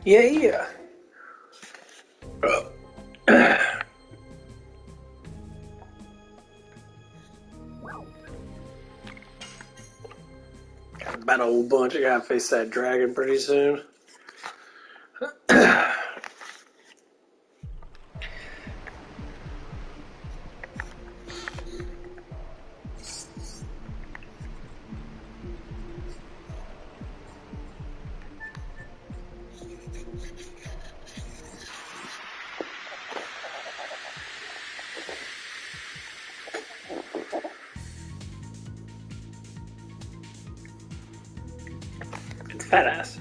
Yeah, yeah. Got about a whole bunch. I gotta face that dragon pretty soon. It's fat ass.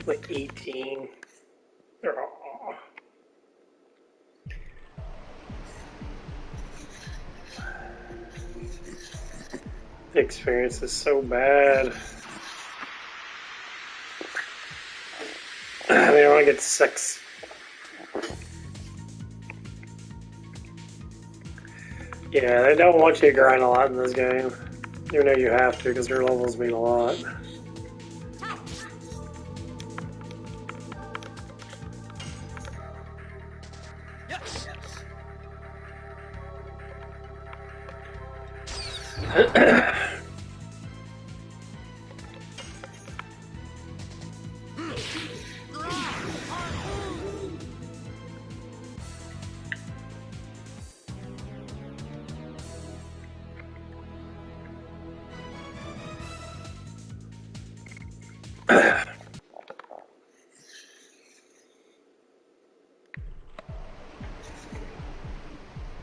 Like 18. Oh. The experience is so bad. I mean, I want to get 6. Yeah, they don't want you to grind a lot in this game. Even though you have to, because your levels mean a lot.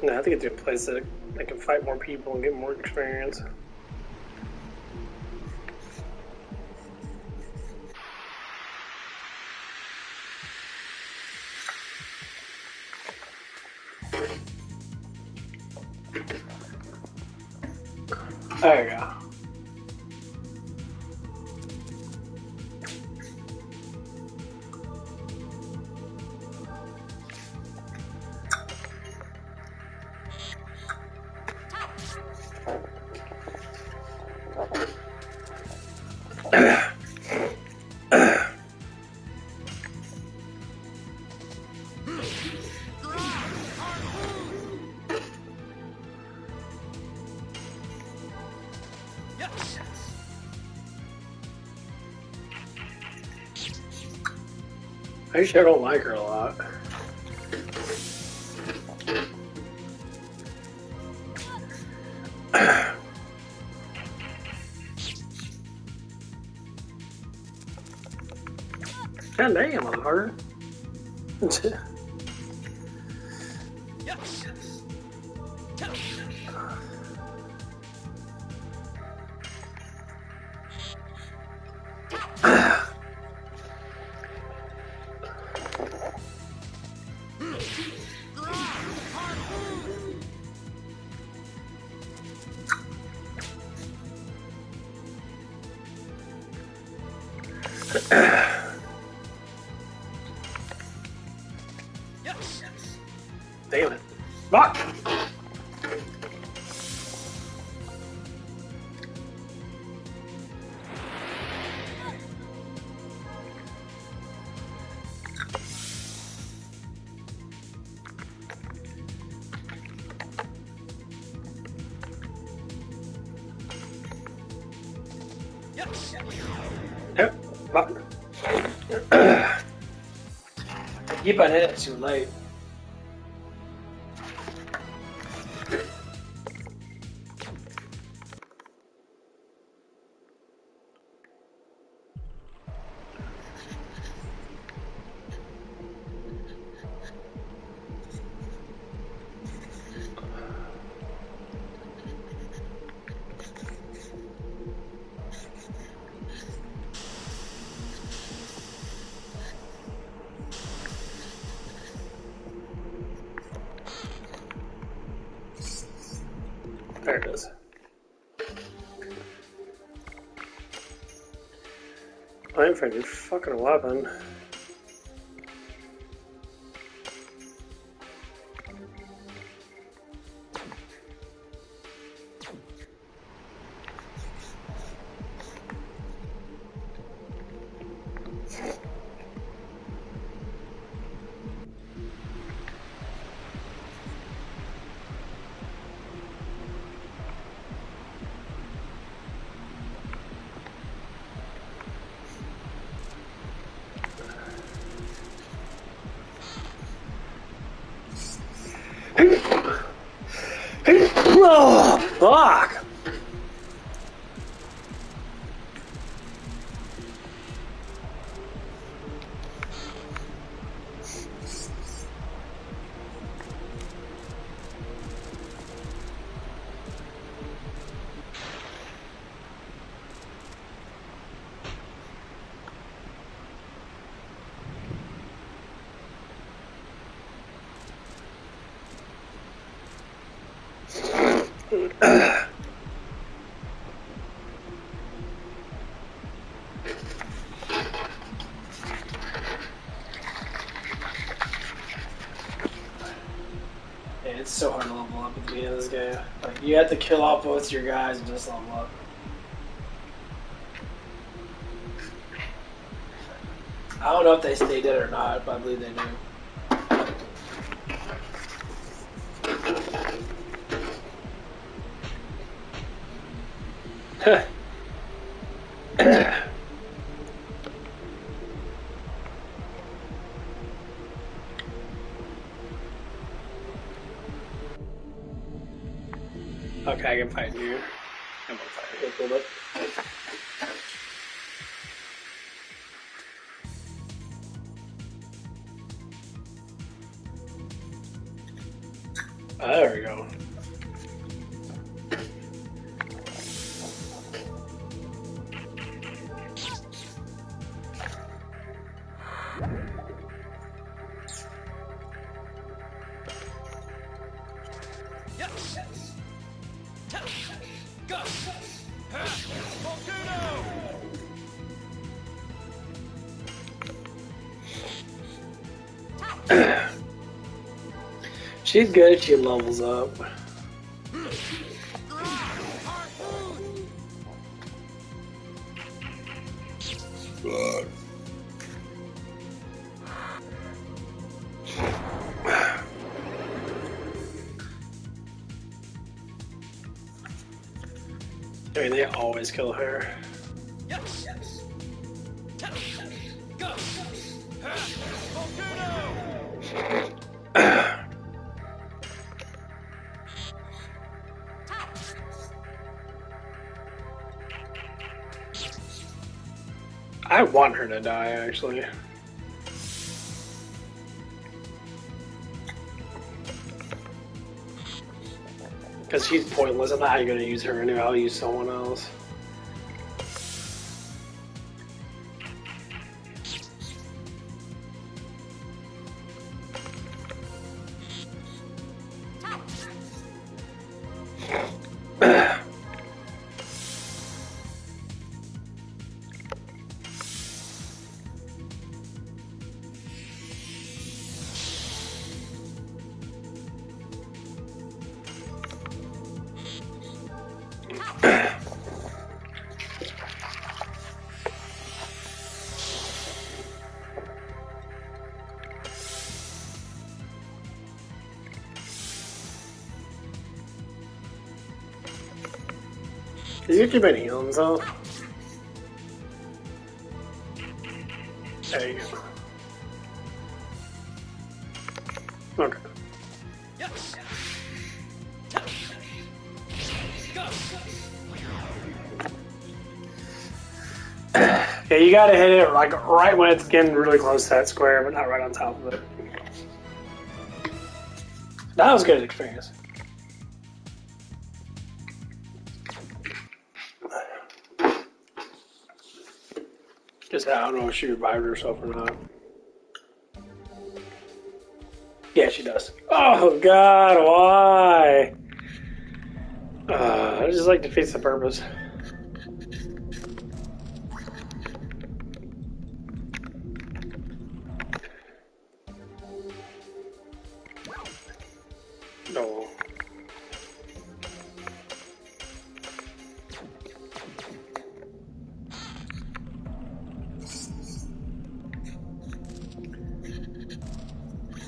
No, I think it's a place that I can fight more people and get more experience. There you go. I sure don't like her a lot. God damn, motherfucker. Damn it. Fuck! Yep. Fuck. Keep on it too late. There it is. I'm for a new fucking weapon. Oh, fuck! It's so hard to level up at the beginning of this game. Like, you have to kill off both your guys and just level up. I don't know if they stay dead or not, but I believe they do. Okay, I can fight you. I'm gonna fight you a little bit. There we go. She's good if she levels up. I mean, they always kill her. I want her to die, actually. Because she's pointless. I'm not going to use her anyway. I'll use someone else. Has he actually been healing himself? There you go. Okay. Yeah, you gotta hit it like right when it's getting really close to that square, but not right on top of it. That was good experience. Just I don't know if she revived herself or not. Yeah, she does. Oh God, why? I just like defeats the purpose. No.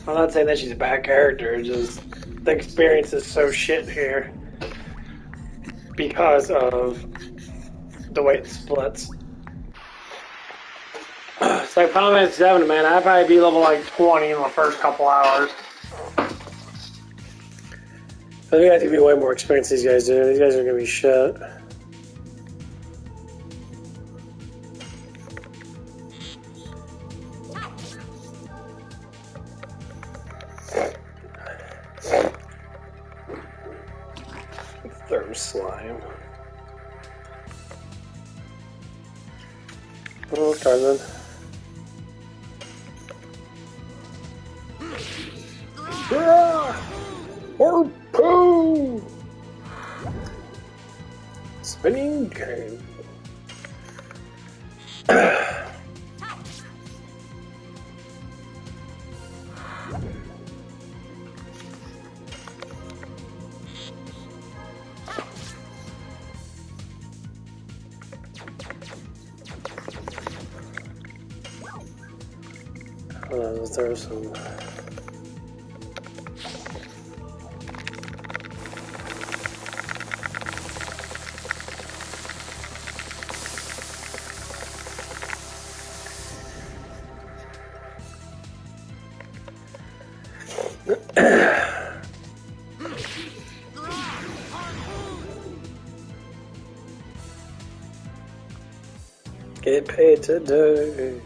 I'm not saying that she's a bad character, just the experience is so shit here because of the way it splits. It's like Final Fantasy 7, man. I'd probably be level like 20 in the first couple hours. I think I have to be way more experienced these guys do. These guys are gonna be shit. Third slime. Oh, Tarzan. Harpoon! Spinning game. Let's throw some. Get paid today.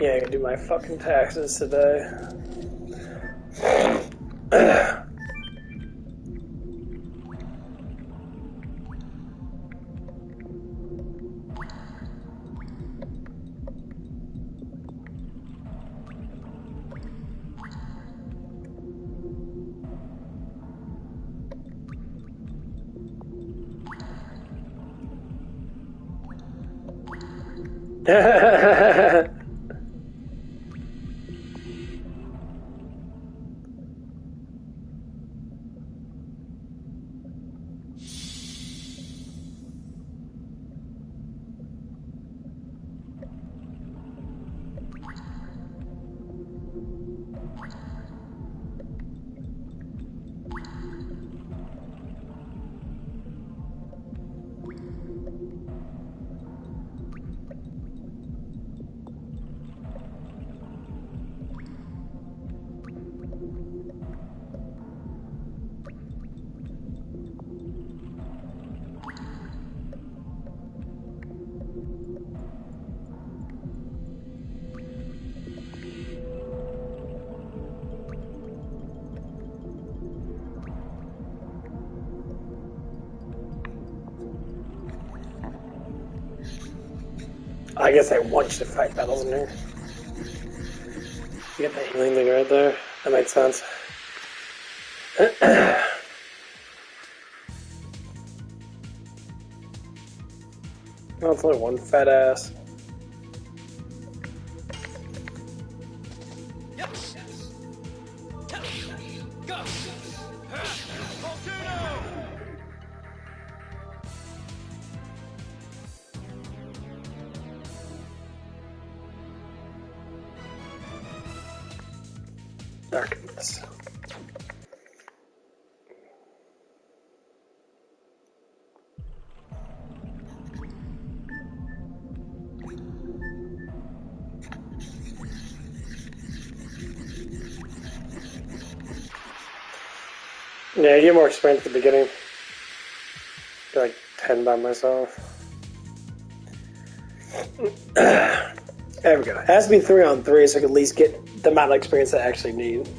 Yeah, I can do my fucking taxes today. I guess I want you to fight battles in here. You get the healing thing right there. That makes sense. Oh, it's only one fat ass. Darkness. Yeah, I get more experience at the beginning. Get like 10 by myself. There we go. It has to be 3-on-3 so I can at least get the amount of experience I actually need.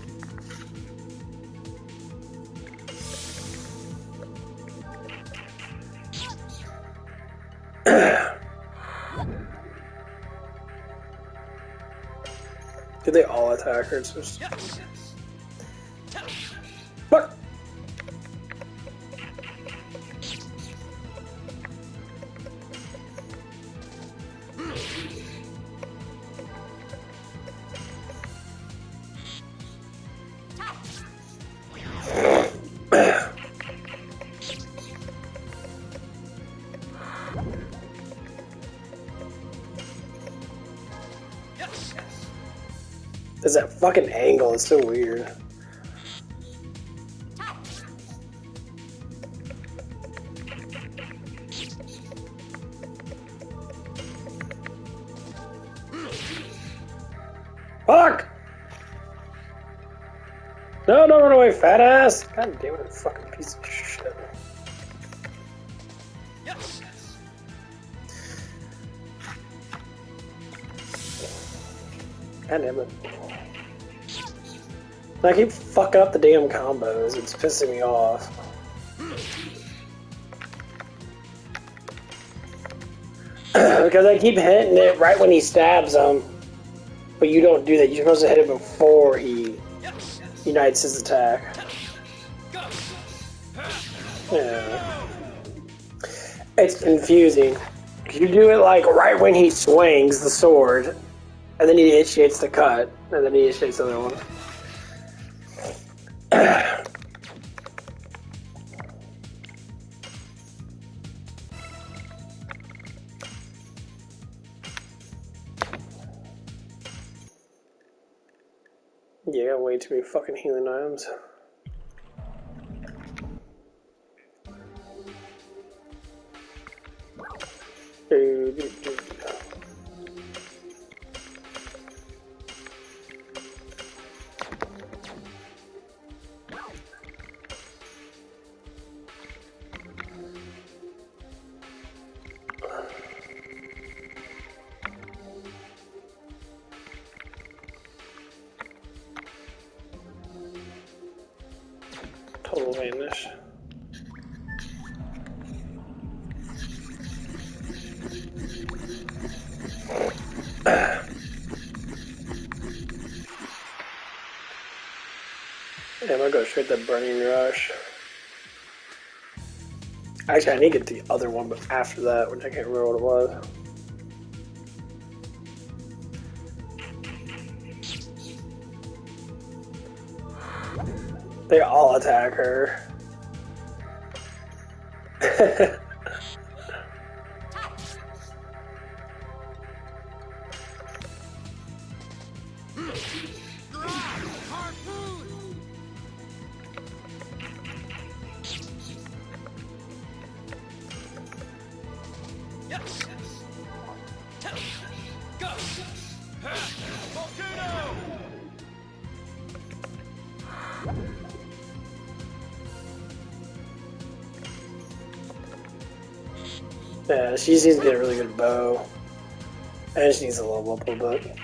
Do they all attack her? It's just... What? There's that fucking angle, it's so weird. Fuck! No, don't run away, fat ass! God damn it, fucking piece of shit. God damn it. I keep fucking up the damn combos, it's pissing me off. Because I keep hitting it right when he stabs him. But you don't do that, you're supposed to hit it before he unites his attack. Yeah. It's confusing. You do it like right when he swings the sword, and then he initiates the cut, and then he initiates the other one. Yeah, I got way too many fucking healing items. Total vanish. Yeah, I'm gonna go straight to Burning Rush. Actually, I need to get the other one, but after that, which I can't remember what it was. They all attack her. Yeah, she needs to get a really good bow. And she needs to level up a little bit.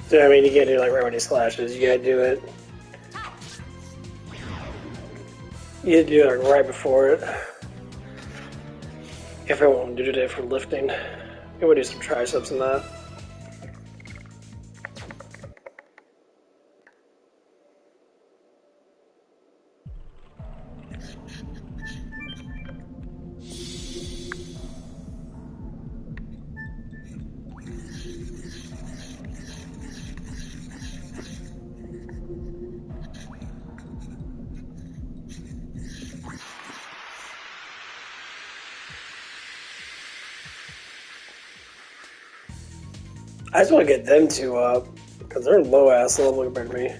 So, I mean, you can't do it like right when he slashes, you gotta do it. You gotta do it like right before it. If I want to do today for lifting, I'm gonna do some triceps in that. I just want to get them two up, because they're low ass level compared to me.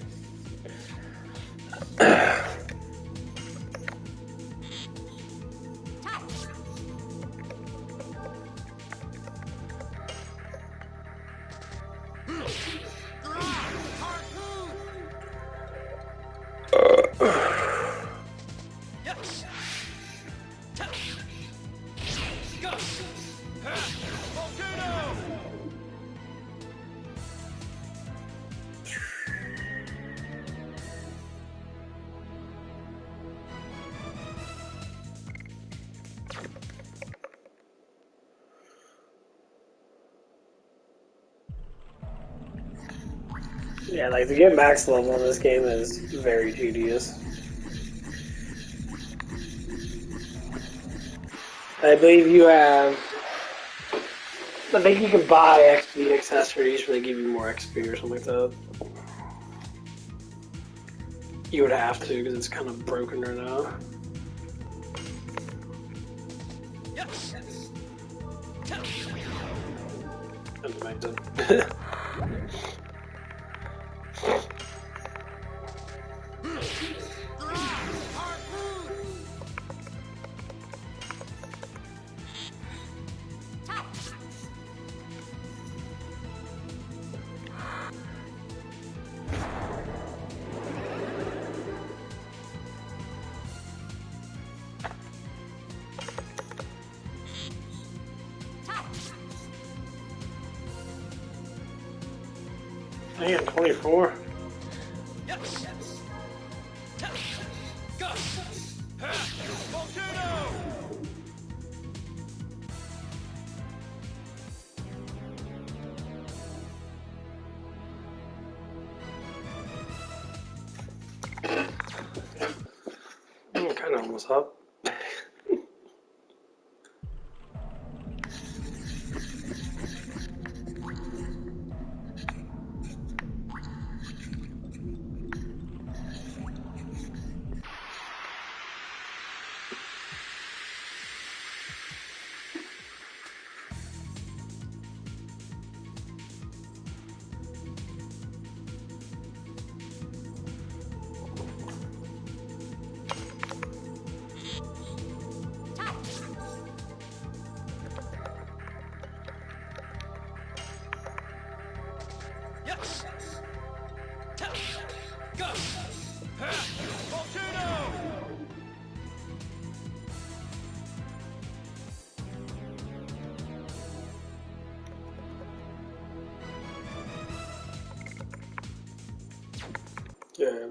Yeah, like to get max level in this game is very tedious. I believe you have. I think you can buy XP accessories where they give you more XP or something like that. You would have to because it's kind of broken right now. That's amazing. Man, 24. I'm kind of almost up. Yeah.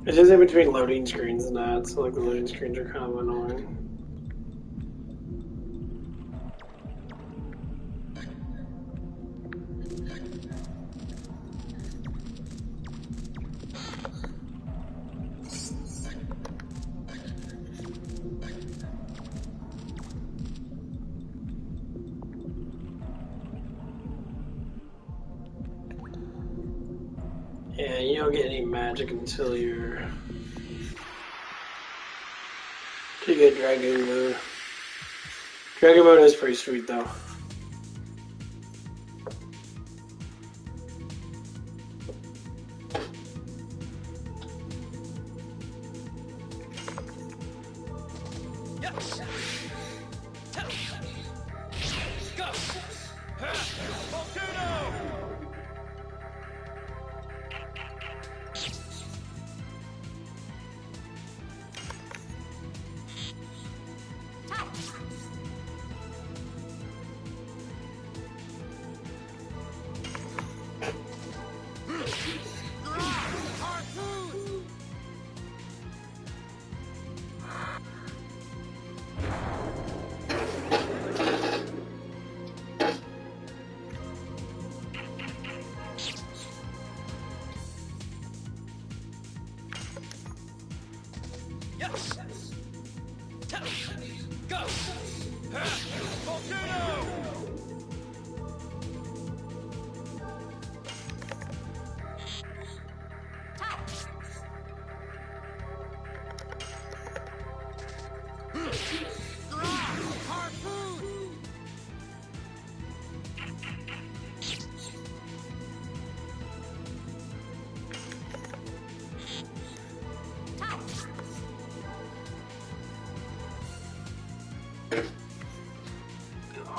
It's just in between loading screens and that, so like the loading screens are kind of annoying. Yeah, you don't get any magic until you get Dragoon mode. Dragoon mode is pretty sweet though.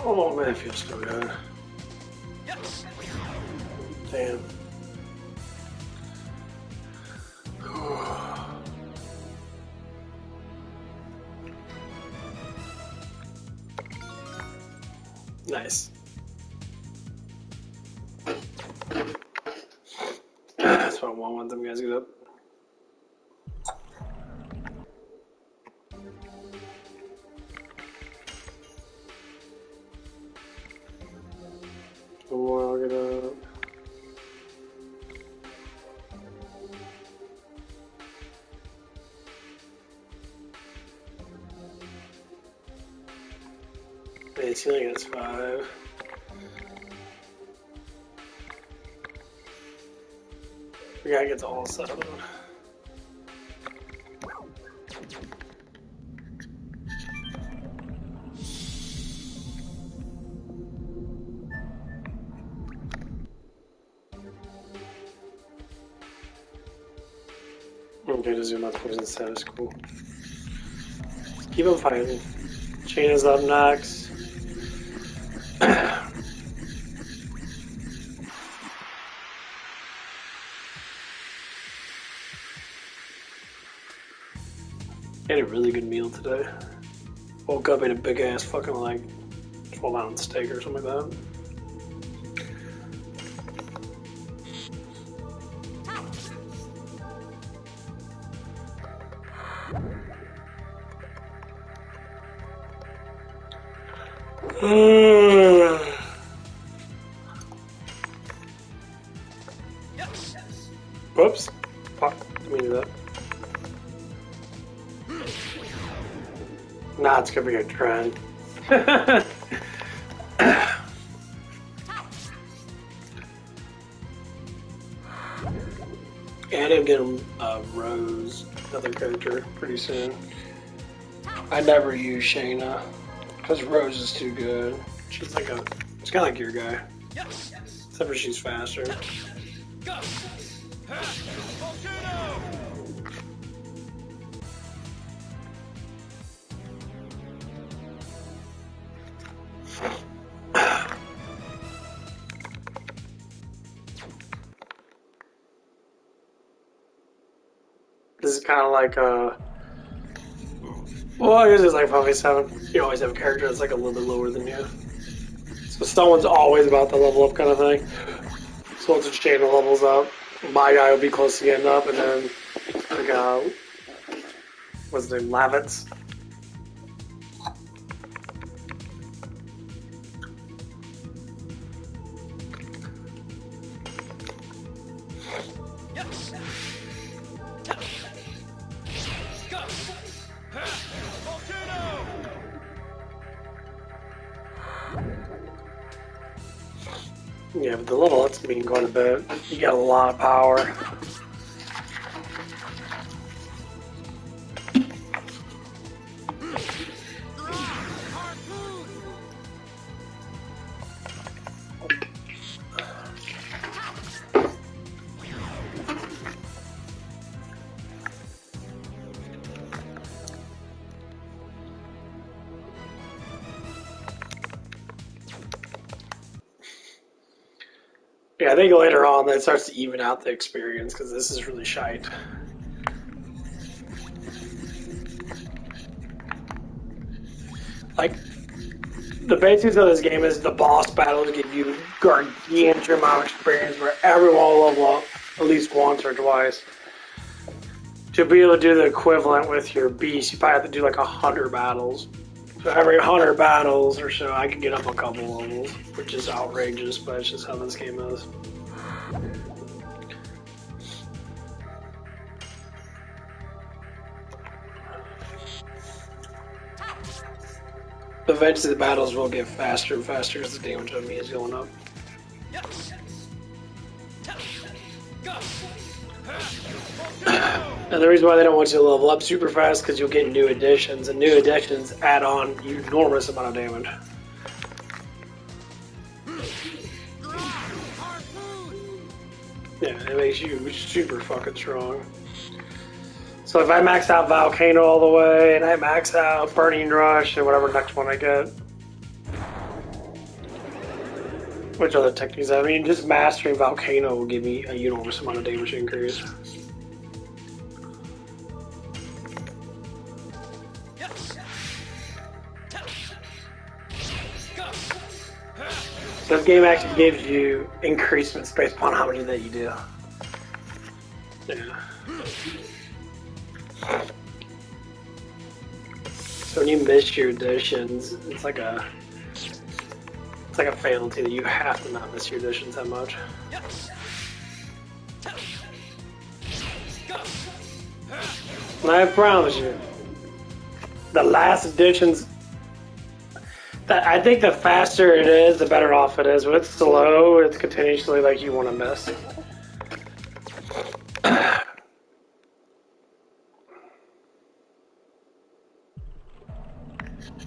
Oh man, it feels so good. Damn. Nice. That's what I want them guys to get up. One more, I'll get up. Yeah, ceiling is 5. The guy gets all 7. Okay, to zoom out towards the status cool. Keep him fighting. Chain is up next. Had a really good meal today. Woke up, ate a big ass fucking like 12-ounce steak or something like that. Whoops. Fuck. Didn't mean to do that. Nah, it's gonna be a trend. And I'm getting Rose, another character, pretty soon. I never use Shayna because Rose is too good. She's like a, it's kind of like your guy, except for she's faster. This is kind of like well, I guess it's like probably 7. You always have a character that's like a little bit lower than you. So someone's always about to level up kind of thing. So once it's Shayna levels up, my guy will be close to getting up, and then like what's his name, Lavitz. Yeah, but the level up's mean quite a bit. You got a lot of power. Yeah, I think later on that starts to even out the experience because this is really shite. Like, the basics of this game is the boss battles give you gargantuan amount of experience where everyone will level up at least once or twice. To be able to do the equivalent with your beast, you probably have to do like 100 battles. So every 100 battles or so, I can get up a couple levels, which is outrageous, but it's just how this game is. Eventually, the battles will get faster and faster as the damage on me is going up. And the reason why they don't want you to level up super fast is because you'll get new additions, and new additions add on an enormous amount of damage. Yeah, it makes you super fucking strong. So if I max out Volcano all the way, and I max out Burning Rush, and whatever next one I get. Which other techniques? I mean, just mastering Volcano will give me an enormous amount of damage increase. So this game actually gives you increasements based upon how many that you do. Yeah. So when you miss your additions, it's like It's like a fatality that you have to not miss your additions that much. And I promise you, the last additions, I think the faster it is, the better off it is. When it's slow, it's continuously like you want to miss.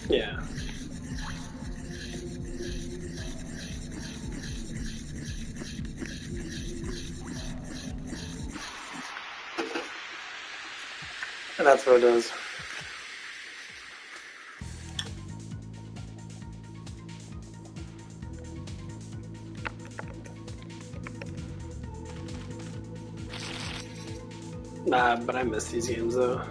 Yeah. And that's what it does. Nah, but I miss these games though.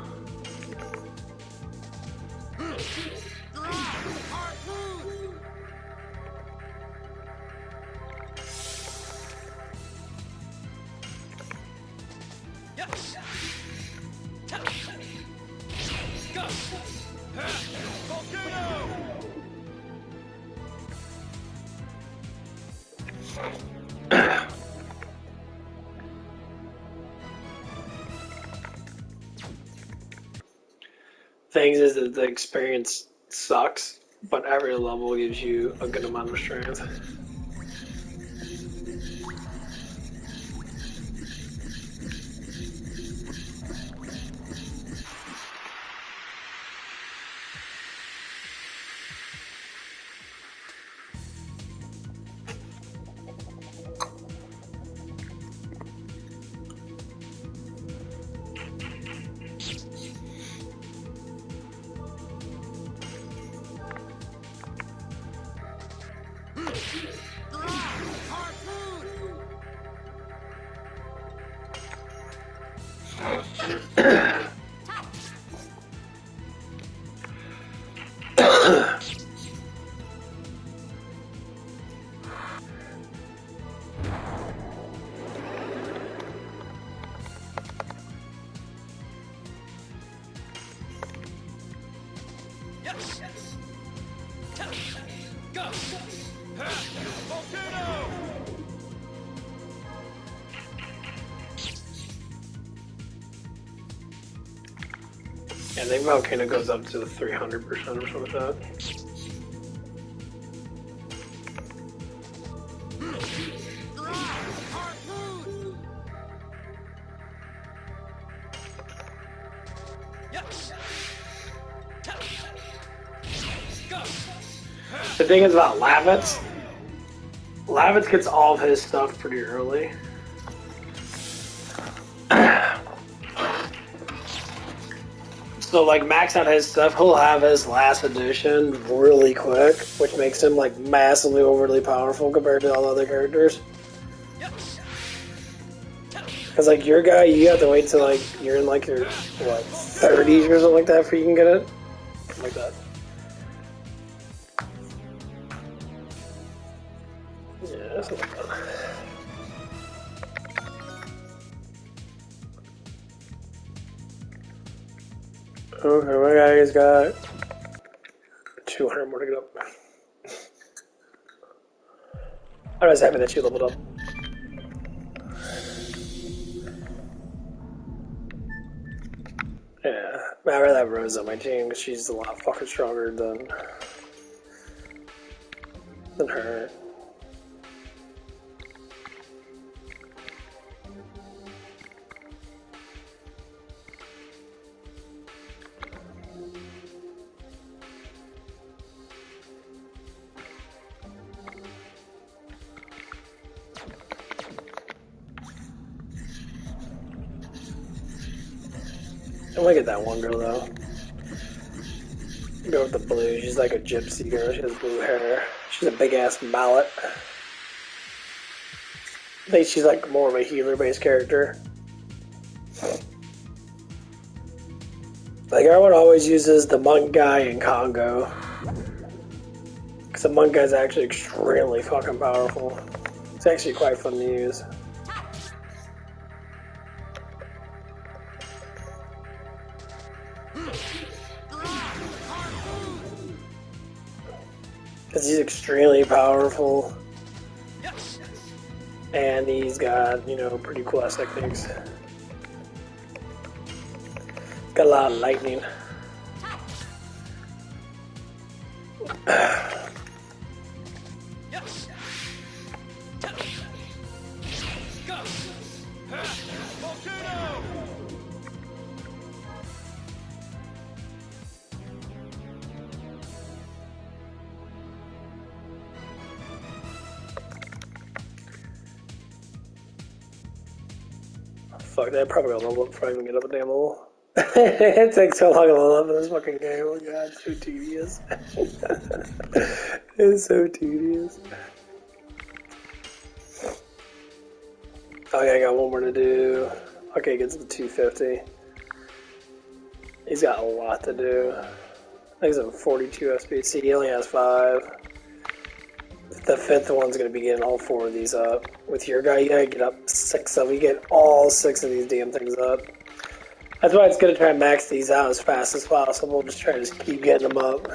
Things is that the experience sucks, but every level gives you a good amount of strength. Yeah, I think Volcano goes up to 300% or something like that. The thing is about Lavitz, Lavitz gets all of his stuff pretty early. So like max out his stuff, he'll have his last edition really quick, which makes him like massively overly powerful compared to all other characters. Because like your guy, you have to wait till like you're in like your what 30s or something like that before you can get it, something like that. Yeah, something like that. Okay, my guy's got 200 more to get up. I'm just happy that you leveled up. Yeah, I'd rather have Rose on my team because she's a lot fucking stronger than her. I want to get that one girl though. Go with the blue. She's like a gypsy girl. She has blue hair. She's a big ass mallet. I think she's like more of a healer based character. Like everyone always uses the monk guy in Congo. Because the monk guy's actually extremely fucking powerful. It's actually quite fun to use. Because he's extremely powerful. And he's got, you know, pretty cool ass techniques. Got a lot of lightning. Fuck, that probably got level up before I even get up a damn level. It takes so long to level up in this fucking game. Oh my god, it's so tedious. It's so tedious. Okay, I got one more to do. Okay, gets to 250. He's got a lot to do. I think he's at 42 SP. See, he only has 5. The 5th one's gonna be getting all 4 of these up. With your guy, you gotta get up 6 of them. You get all 6 of these damn things up. That's why it's gonna try and max these out as fast as possible. Just try to just keep getting them up.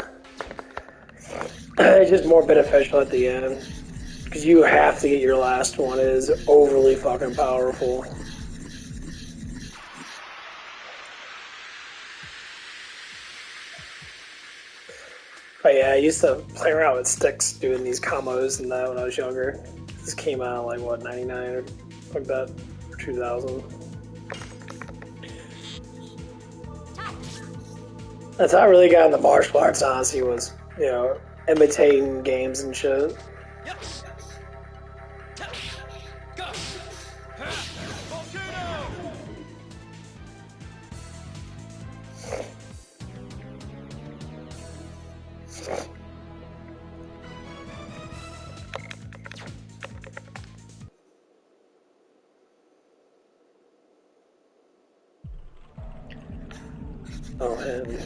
It's just more beneficial at the end. Because you have to get your last one. It is overly fucking powerful. But yeah, I used to play around with sticks doing these combos and that when I was younger. This came out like, what, 99 or like that? Or 2000. That's how I really got into martial arts, honestly, was, you know, imitating games and shit. Oh, man.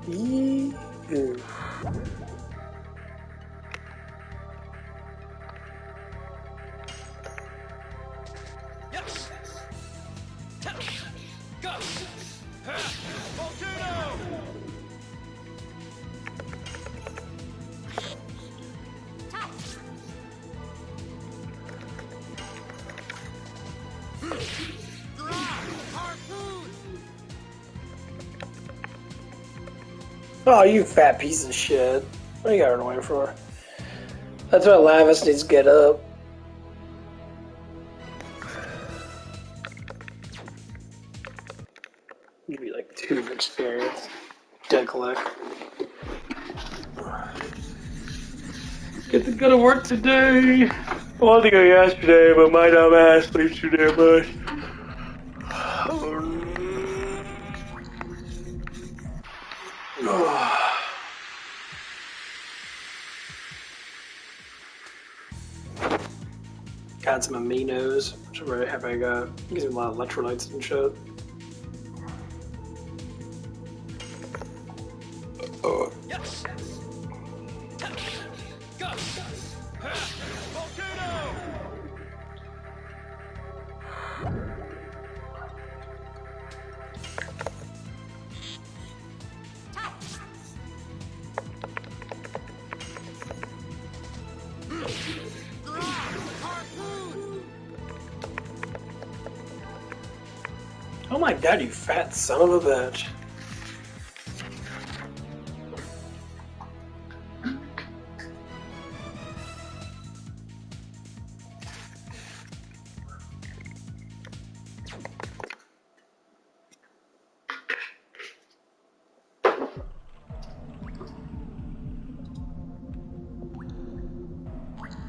Ew. Oh, you fat piece of shit. What are you got run away for? That's why Lavis needs to get up. Give you like 2 of experience. Dead collect. Get to go to work today. I wanted to go yesterday, but my dumb ass sleeps too damn much. Got some aminos, which I'm very happy I got. Gives me a lot of electrolytes and shit. Oh my god, you fat son of a bitch.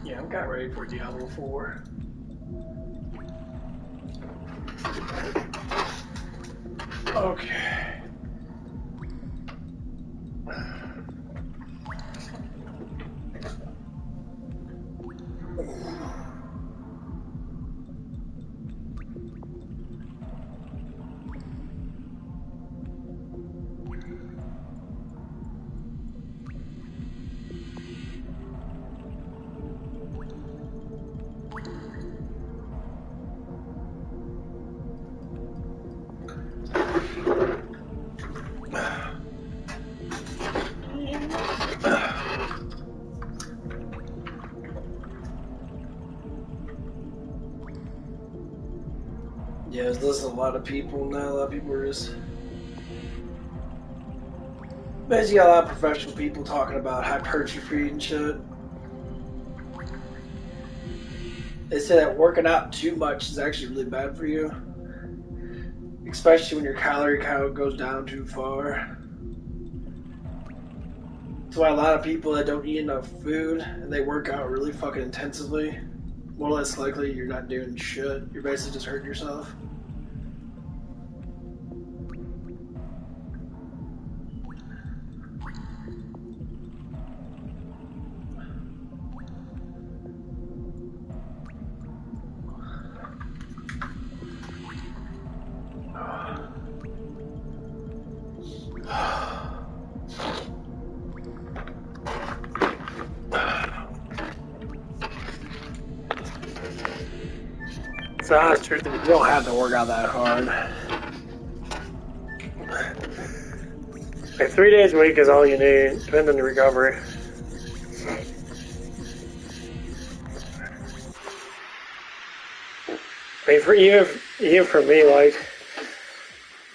Yeah, I'm got ready for Diablo 4. Okay. Yeah, there's a lot of people now. A lot of people are just basically got a lot of professional people talking about hypertrophy and shit. They say that working out too much is actually really bad for you, especially when your calorie count goes down too far. That's why a lot of people that don't eat enough food and they work out really fucking intensively, more or less likely you're not doing shit. You're basically just hurting yourself. It's the honest truth, you don't have to work out that hard. Like 3 days a week is all you need, depending on your recovery. I mean, for even for me, like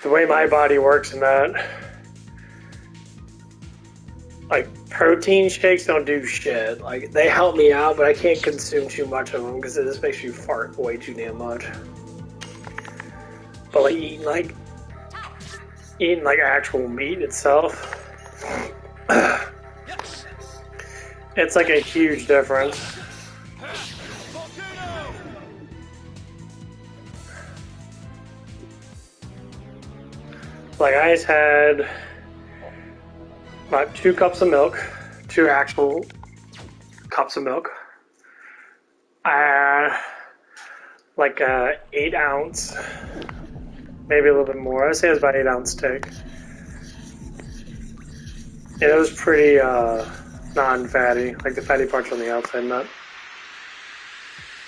the way my body works and that, like protein shakes don't do shit. Like they help me out, but I can't consume too much of them because it just makes you fart way too damn much. But like eating like actual meat itself, it's like a huge difference. Like I just had about 2 cups of milk, 2 actual cups of milk. I had like a 8-ounce, maybe a little bit more. I'd say it was about 8-ounce steak. And it was pretty non-fatty, like the fatty parts on the outside, not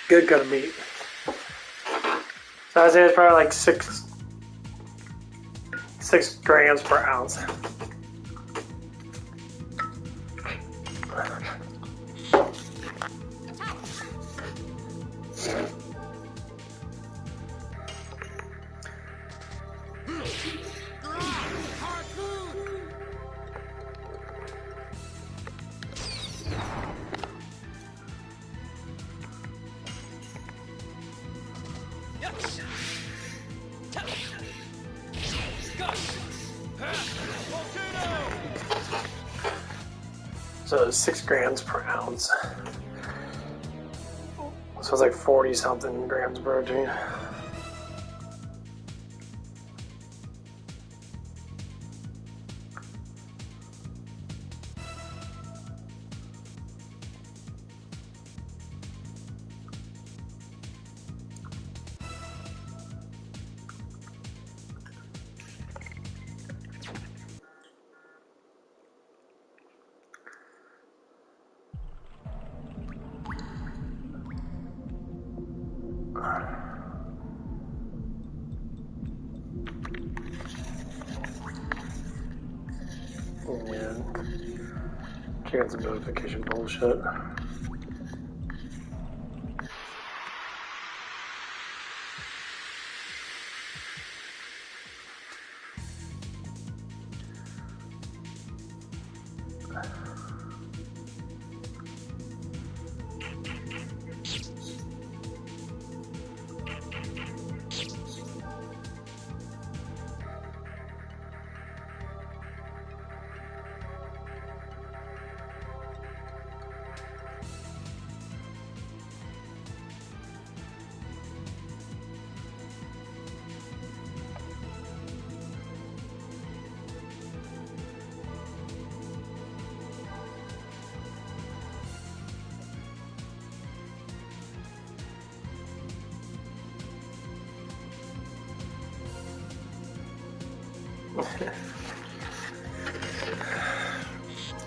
good cut of meat. So I'd say it's probably like 6 grams per ounce. So 6 grams per ounce. So it's like 40 something grams of protein. Oh man, chance of notification bullshit.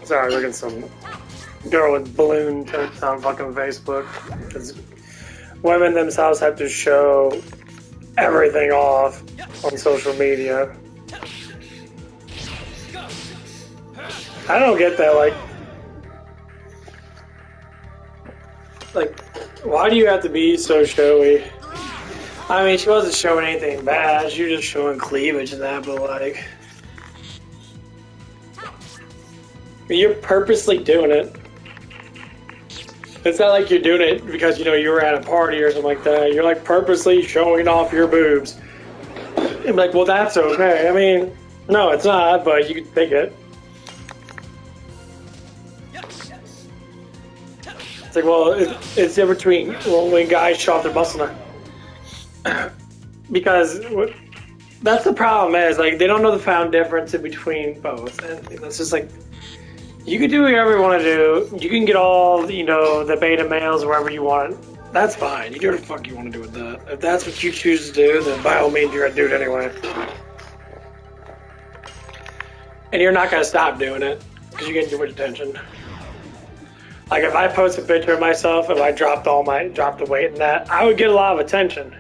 Sorry, look at some girl with balloon tits on fucking Facebook. Because women themselves have to show everything off on social media. I don't get that. Like, why do you have to be so showy? I mean, she wasn't showing anything bad. She was just showing cleavage and that, but like, you're purposely doing it. It's not like you're doing it because, you know, you were at a party or something like that. You're like purposely showing off your boobs. I'm like, well, that's okay. I mean, no, it's not, but you can think it. It's like, well, it's in between when guys show off their muscle. Because that's the problem is, like, they don't know the found difference in between both. And it's just like, you can do whatever you want to do. You can get all, you know, the beta males wherever you want. That's fine. You do what the fuck you want to do with that. If that's what you choose to do, then by all means, you're going to do it anyway. And you're not going to stop doing it because you're getting too much attention. Like, if I post a picture of myself, if I dropped the weight in that, I would get a lot of attention.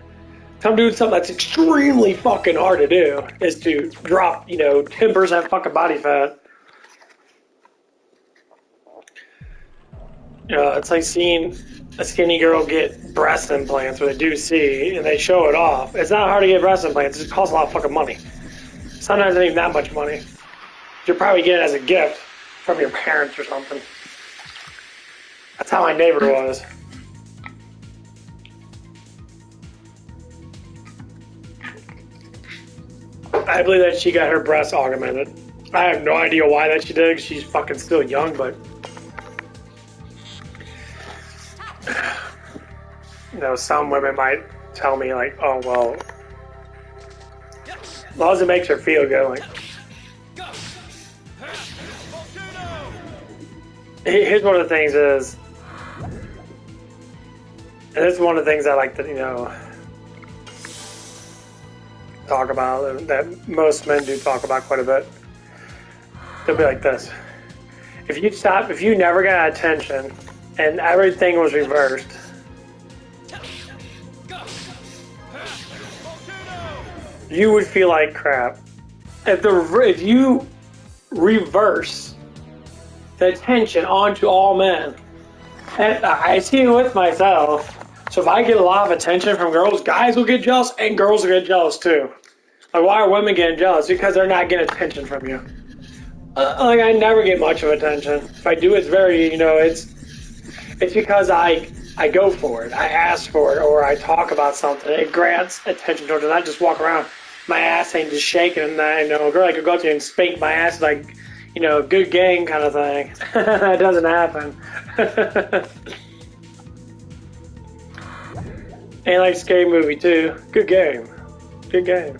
If I'm doing something that's extremely fucking hard to do, is to drop, you know, 10% fucking body fat. You know, it's like seeing a skinny girl get breast implants where they do see and they show it off. It's not hard to get breast implants. It costs a lot of fucking money. Sometimes not even that much money. You'll probably get it as a gift from your parents or something. That's how my neighbor was. I believe that she got her breasts augmented. I have no idea why that she did. She's fucking still young, but you know, some women might tell me like, "Oh well, as long as it makes her feel good." Like, here's one of the things is, and this is one of the things I like to, you know, talk about, that most men do talk about quite a bit. They'll be like this: if you never got attention and everything was reversed, you would feel like crap. If you reverse the attention onto all men, and I see it with myself. So if I get a lot of attention from girls, guys will get jealous, and girls will get jealous too. Like, why are women getting jealous? Because they're not getting attention from you. Like, I never get much of attention. If I do, it's very, you know, it's because I go for it. I ask for it, or I talk about something. It grants attention towards it. I just walk around, my ass ain't just shaking, and I know a girl I could go up to and spank my ass like, you know, good game kind of thing. That doesn't happen. And like scary movie too. Good game. Good game.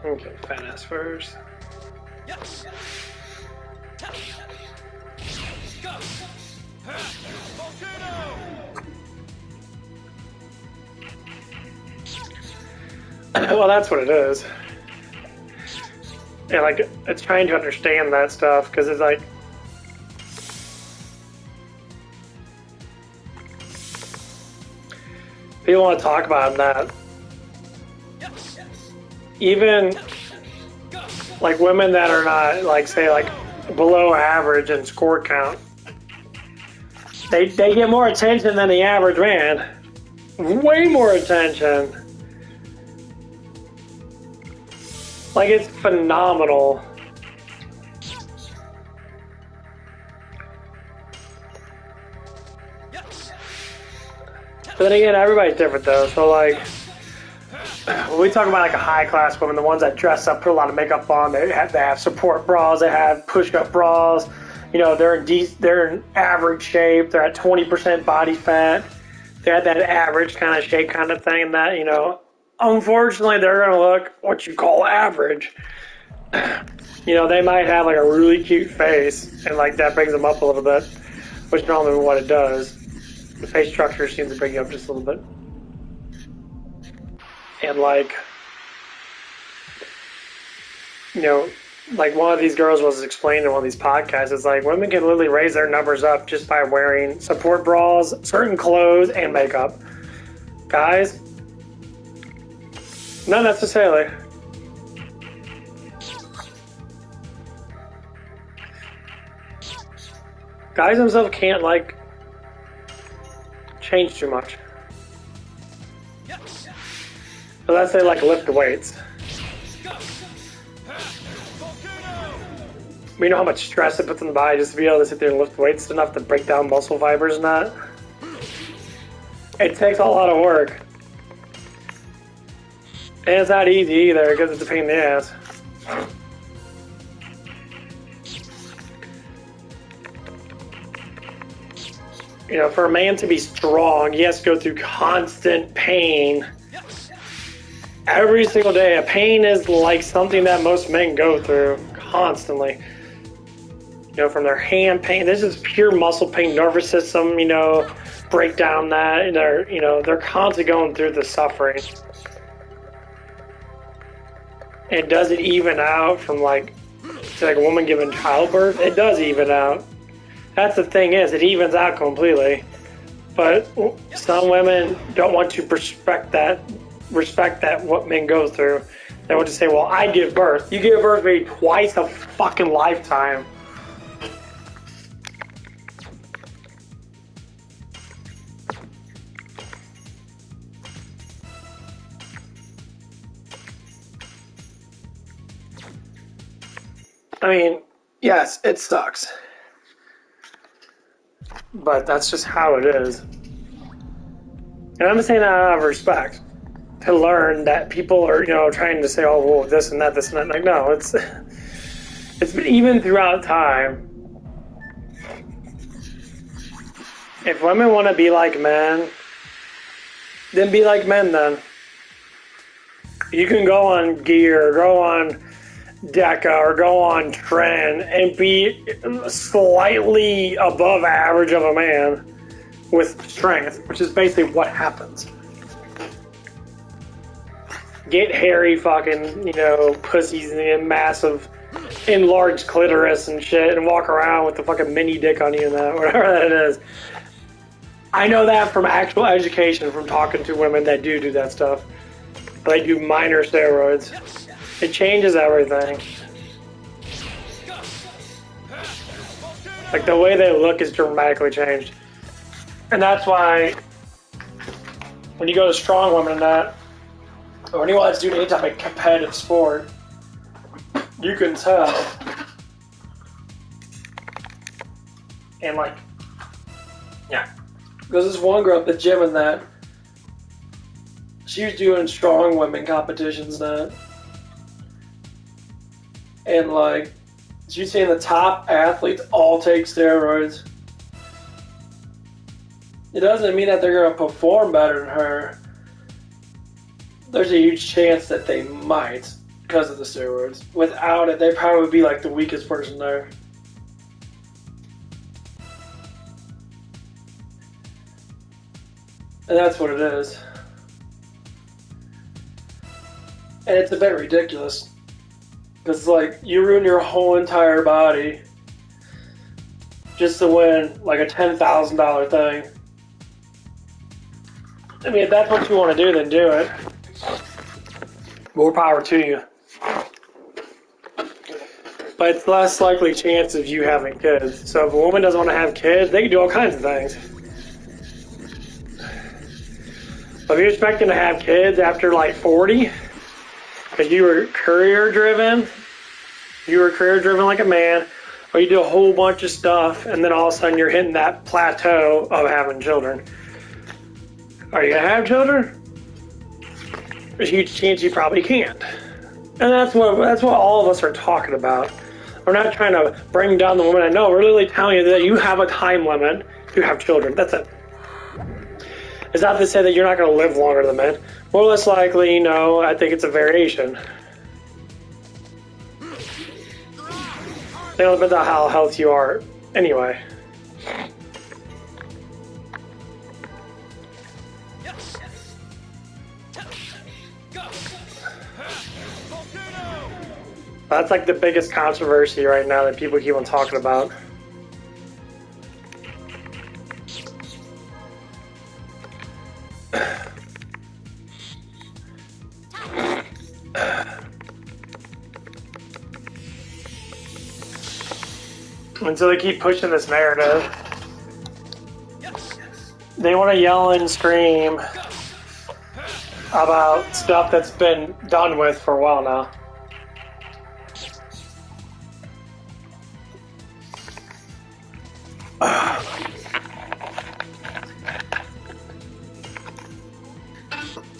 Okay, fat ass first. Well, that's what it is. Yeah, like, it's trying to understand that stuff, because it's like, people want to talk about that. Even, like, women that are not, like, say, like, below average in score count, they get more attention than the average man. Way more attention. Like, it's phenomenal. But then again, everybody's different though. So like, when we talk about like a high class woman, the ones that dress up, put a lot of makeup on, they have support bras, they have push up bras. You know, they're in average shape. They're at 20% body fat. They're at that average kind of shape kind of thing. And that, you know, unfortunately, they're going to look what you call average. You know, they might have like a really cute face, and like that brings them up a little bit, which normally what it does. The face structure seems to bring you up just a little bit. And like, you know, like one of these girls was explaining in one of these podcasts, it's like women can literally raise their numbers up just by wearing support bras, certain clothes, and makeup. Guys, not necessarily. Guys themselves can't like, change too much. Unless they like lift weights. You know how much stress it puts on the body just to be able to sit there and lift weights enough to break down muscle fibers and that? It takes a lot of work. And it's not easy either because it's a pain in the ass. You know, for a man to be strong, he has to go through constant pain every single day. A pain is like something that most men go through constantly. You know, from their hand pain, this is pure muscle pain, nervous system, you know, break down that, and they're constantly going through the suffering. And does it even out from like a woman giving childbirth? It does even out. That's the thing is, it evens out completely. But some women don't want to respect that what men go through. They want to say, well, I give birth. You give birth maybe twice a fucking lifetime. I mean, yes, it sucks. But that's just how it is. And I'm saying that out of respect. To learn that people are, trying to say, oh, well, this and that. Like, no, it's been even throughout time. If women want to be like men, then be like men then. You can go on Gear, go on Deca, or go on Trend and be slightly above average of a man with strength, which is basically what happens. Get hairy fucking, pussies and massive enlarged clitoris and shit and walk around with the fucking mini dick on you and that, whatever that is. I know that from actual education, from talking to women that do that stuff. They do minor steroids. It changes everything. Like, the way they look is dramatically changed. And that's why when you go to strong women and that, or anyone that's doing any type of competitive sport, you can tell. And like, yeah. There's this one girl at the gym and that, she was doing strong women competitions and that. And like, she's saying the top athletes all take steroids. It doesn't mean that they're going to perform better than her. There's a huge chance that they might because of the steroids. Without it, they'd probably be like the weakest person there. And that's what it is. And it's a bit ridiculous. Because it's like, you ruin your whole entire body just to win like a $10,000 thing. I mean, if that's what you want to do, then do it. More power to you. But it's less likely chance of you having kids. So if a woman doesn't want to have kids, they can do all kinds of things. But if you're expecting to have kids after like 40, because you were career driven like a man, or you do a whole bunch of stuff, and then all of a sudden you're hitting that plateau of having children. Are you going to have children? There's a huge chance you probably can't. And that's what all of us are talking about. We're not trying to bring down the woman. No, we're really telling you that you have a time limit to have children. That's it. It's not to say that you're not going to live longer than men. More or less likely, I think it's a variation. It depends on how healthy you are anyway. That's like the biggest controversy right now that people keep on talking about. And so they keep pushing this narrative they want to yell and scream about stuff that's been done with for a while now.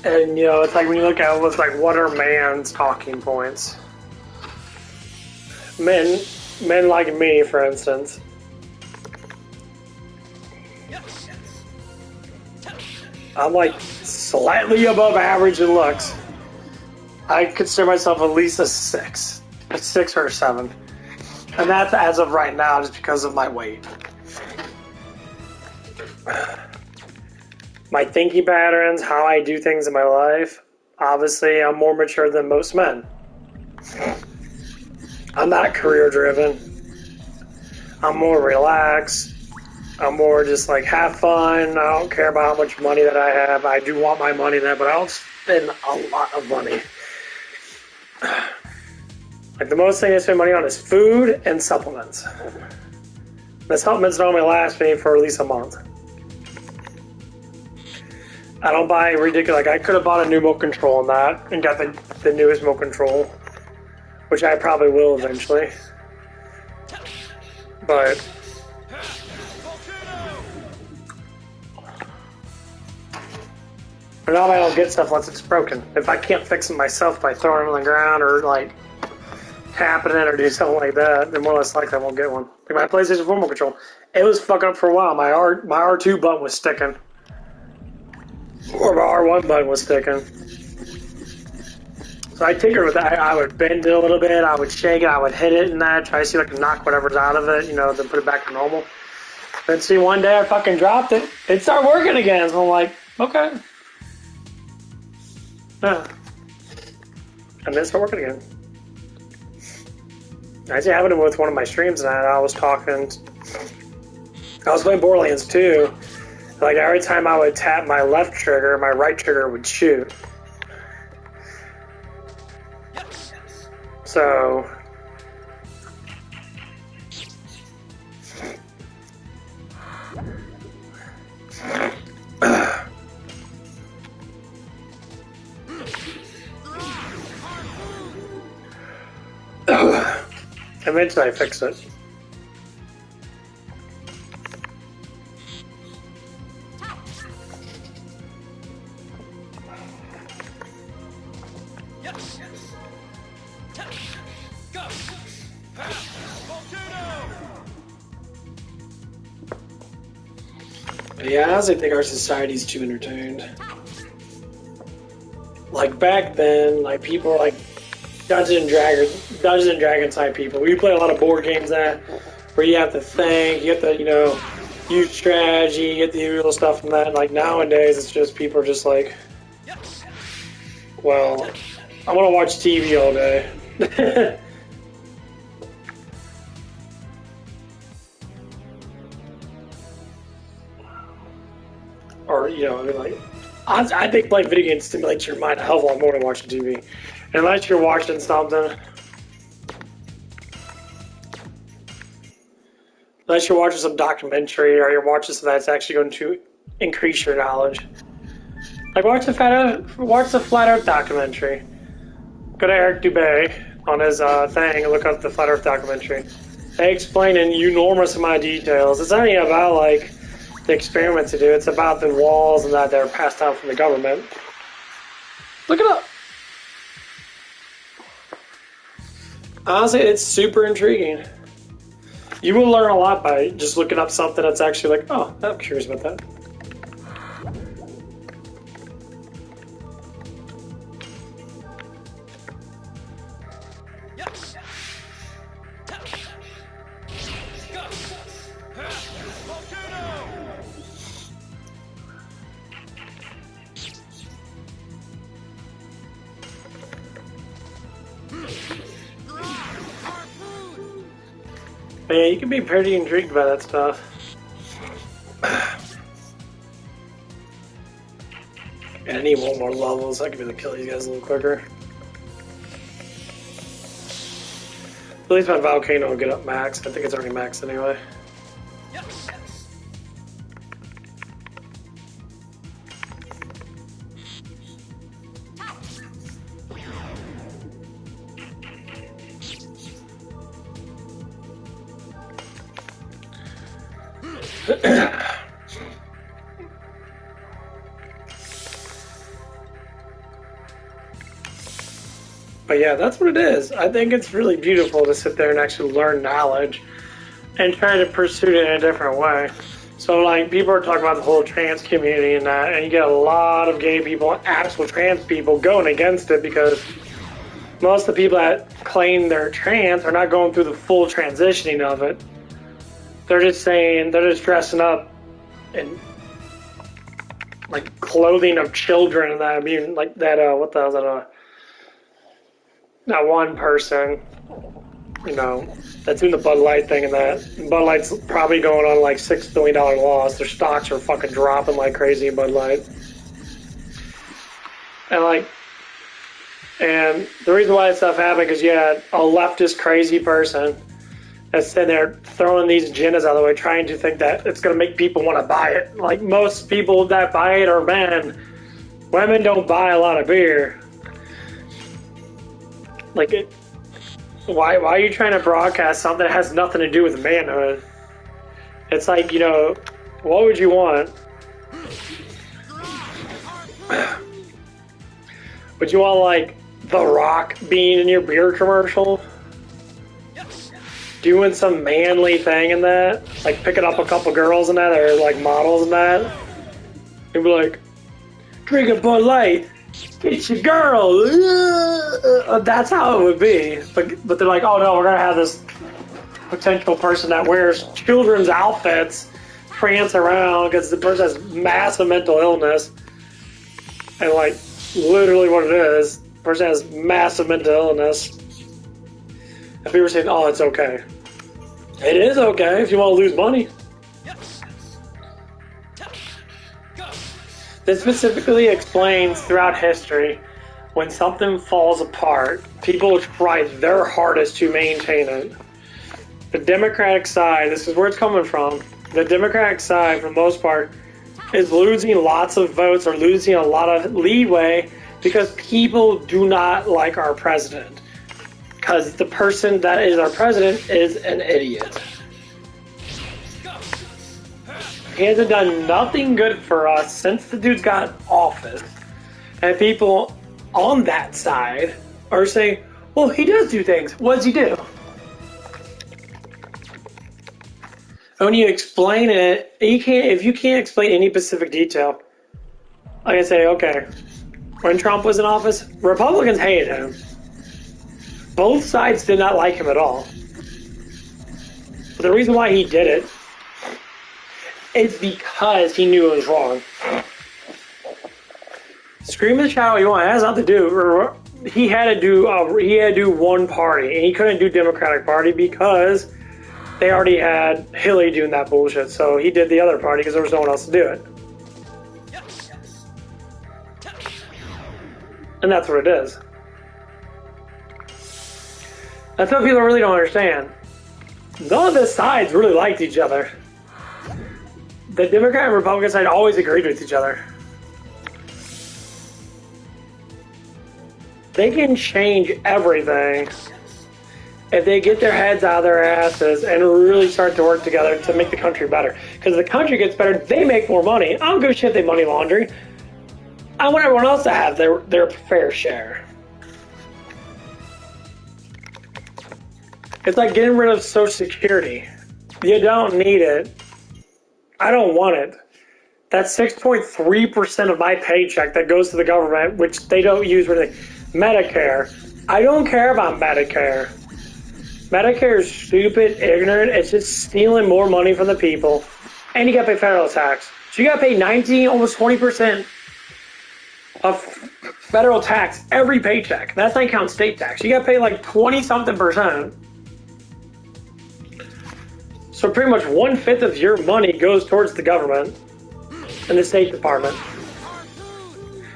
And, you know, it's like when you look at it, it's like, what are man's talking points? Men like me, for instance. I'm like slightly above average in looks. I consider myself at least a 6 or a 7. And that's as of right now, just because of my weight. My thinking patterns, how I do things in my life, obviously I'm more mature than most men. I'm not career driven. I'm more relaxed. I'm more just like have fun. I don't care about how much money that I have. I do want my money there, but I don't spend a lot of money. Like the most thing I spend money on is food and supplements. The supplements normally last me for at least a month. I don't buy ridiculous. Like I could have bought a new milk control on that and got the newest milk control, which I probably will eventually. But now I don't get stuff unless it's broken. If I can't fix it myself by throwing it on the ground or like tapping it or do something like that, then more or less likely I won't get one. Like my PlayStation 4 remote control, it was fucking up for a while. My R2 button was sticking. Or my R1 button was sticking. So I tinkered with that. I would bend it a little bit, I would shake it, I would hit it and that, try to see if I could knock whatever's out of it, you know, then put it back to normal. Then see one day I fucking dropped it, it started working again. So I'm like, okay. Yeah. And then start working again. I actually happened with one of my streams and I was talking. I was playing Borderlands 2. Like every time I would tap my left trigger, my right trigger would shoot. So eventually I fix it. Yeah, I honestly think our society's too entertained. Like back then, like people were like Dungeons and Dragons type people. We play a lot of board games where you have to think, you have to, you know, use strategy, you get the usual stuff from that. Like nowadays, it's just people are just like, well, I want to watch TV all day. Or, you know, I mean, like, I think playing video games stimulates your mind a hell of a lot more than watching TV. Unless you're watching something. Unless you're watching some documentary or you're watching something that's actually going to increase your knowledge. Like, watch the Flat Earth documentary. Go to Eric Dubay on his thing and look up the Flat Earth documentary. They explain in enormous amount of details. It's not even about, like, the experiments to do. It's about the walls and that are passed down from the government. Look it up. Honestly, it's super intriguing. You will learn a lot by just looking up something that's actually like, oh, I'm curious about that. But yeah, you can be pretty intrigued by that stuff. And I need one more level so I can be able to kill these guys a little quicker. At least my volcano will get up max. I think it's already maxed anyway. But yeah, that's what it is. I think it's really beautiful to sit there and actually learn knowledge and try to pursue it in a different way. So, like, people are talking about the whole trans community and that, and you get a lot of gay people, actual trans people, going against it because most of the people that claim they're trans are not going through the full transitioning of it. They're just saying, they're just dressing up in, like, clothing of children and that. I mean, like, that, what the hell is that, that one person, you know, that's doing the Bud Light thing and that. Bud Light's probably going on like $6 billion loss. Their stocks are fucking dropping like crazy in Bud Light. And the reason why that stuff happened is you had a leftist crazy person that's sitting there throwing these agendas out of the way, trying to think that it's going to make people want to buy it. Like, most people that buy it are men. Women don't buy a lot of beer. Like, why are you trying to broadcast something that has nothing to do with manhood? It's like, you know, what would you want? Would you want, like, The Rock being in your beer commercial? Doing some manly thing in that? Like, picking up a couple girls in that, or, like, models in that? You'd be like, drink a Bud Light. It's your girl. That's how it would be. But they're like, oh no, we're gonna have this potential person that wears children's outfits prance around because the person has massive mental illness. And like, literally what it is, the person has massive mental illness. And people are saying, oh, it's okay. It is okay if you want to lose money. This specifically explains throughout history when something falls apart, people try their hardest to maintain it. The Democratic side, this is where it's coming from, the Democratic side, for the most part, is losing lots of votes or losing a lot of leeway because people do not like our president. Because the person that is our president is an idiot. He hasn't done nothing good for us since the dude's got office. And people on that side are saying, well, he does do things. What does he do? And when you explain it, if you can't explain any specific detail, like I say, okay, when Trump was in office, Republicans hated him. Both sides did not like him at all. But the reason why he did it is because he knew it was wrong. Scream and shout what you want. It has nothing to do. He had to do one party, and he couldn't do Democratic Party because they already had Hillary doing that bullshit. So he did the other party because there was no one else to do it. And that's what it is. That's what people really don't understand. None of the sides really liked each other. The Democrat and Republican side always agreed with each other. They can change everything if they get their heads out of their asses and really start to work together to make the country better. Because if the country gets better, they make more money. I don't give a shit if they money laundering. I want everyone else to have their fair share. It's like getting rid of Social Security. You don't need it. I don't want it. That's 6.3% of my paycheck that goes to the government, which they don't use for anything. Medicare. I don't care about Medicare. Medicare is stupid, ignorant. It's just stealing more money from the people. And you got to pay federal tax. So you got to pay 19, almost 20% of federal tax every paycheck. That's not count state tax. You got to pay like 20-something percent. So pretty much 1/5 of your money goes towards the government and the State Department.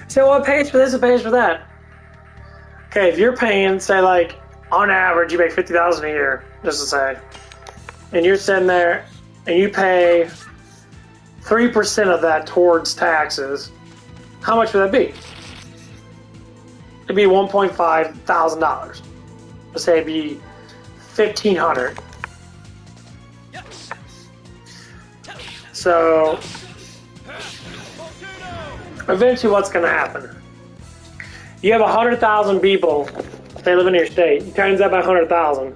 So well, it pays for this, it pays for that. Okay, if you're paying, say like, on average, you make $50,000 a year, just to say, and you're sitting there and you pay 3% of that towards taxes, how much would that be? It'd be $1,500. Let's say it'd be $1,500. So, eventually what's going to happen? You have 100,000 people, they live in your state. You times that by 100,000.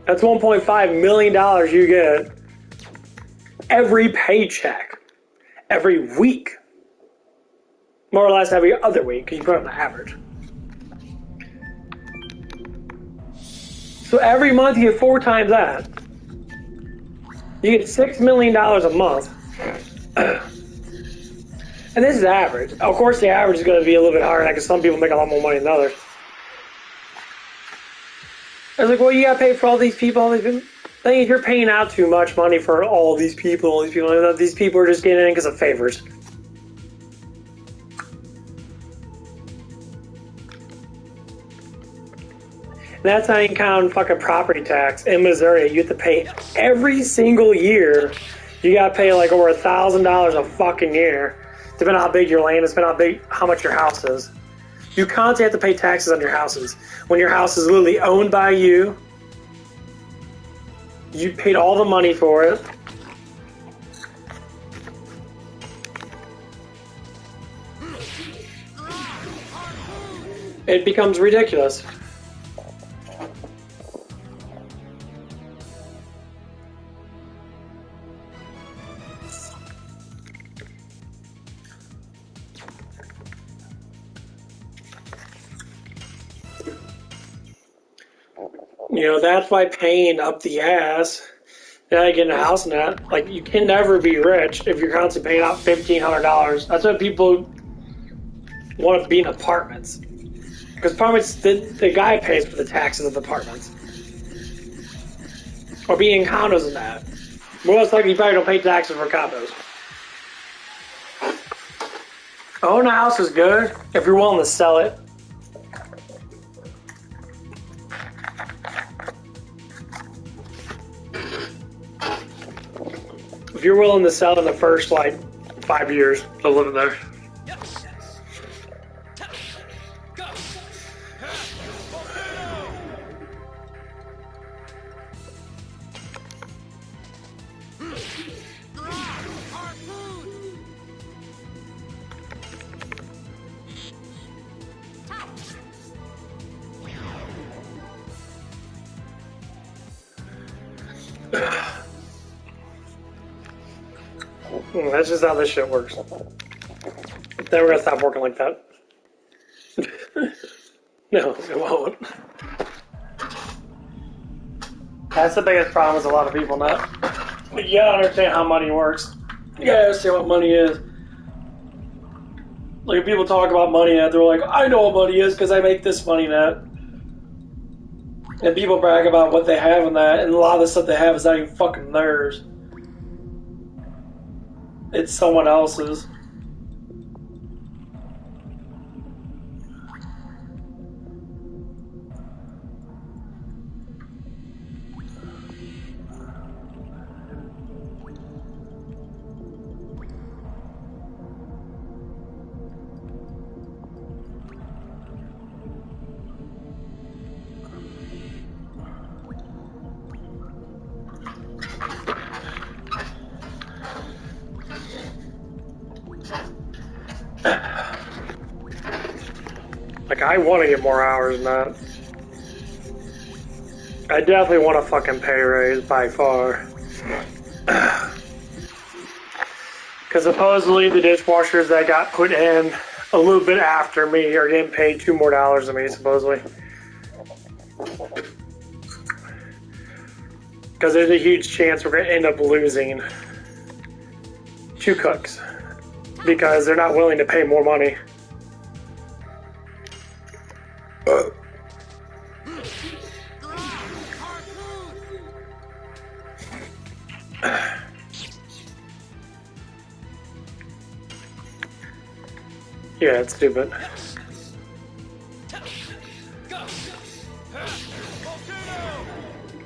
That's $1.5 million you get every paycheck, every week. More or less every other week, because you put it on the average. So every month you get 4 times that. You get $6 million a month. And this is average. Of course, the average is going to be a little bit higher because some people make a lot more money than others. I was like, well, you got to pay for all these people. I think you're paying out too much money for all these people. These people are just getting in because of favors. And that's not even counting fucking property tax. In Missouri, you have to pay every single year. You got to pay like over $1,000 a fucking year. Depending on how big your land is, depending on how much your house is. You constantly have to pay taxes on your houses. When your house is literally owned by you, you paid all the money for it. It becomes ridiculous. You know, that's why paying up the ass, now you get in a house and that, like, you can never be rich if you're constantly paying out $1,500. That's why people want to be in apartments. Because apartments, the guy pays for the taxes of the apartments. Or being in condos and that. Most likely you probably don't pay taxes for condos. Own a house is good if you're willing to sell it. If you're willing to sell in the first, like, 5 years of living there. That's just how this shit works. Then we're gonna stop working like that. No, it won't. That's the biggest problem with a lot of people now. You gotta understand how money works. You gotta understand what money is. Like, if people talk about money net, they're like, I know what money is because I make this money net. And people brag about what they have in that, and a lot of the stuff they have is not even fucking theirs. It's someone else's. Like, I want to get more hours than that. I definitely want a fucking pay raise by far. Because supposedly the dishwashers that got put in a little bit after me are getting paid $2 more than me, supposedly. Because there's a huge chance we're going to end up losing 2 cooks. Because they're not willing to pay more money. Yeah, it's stupid.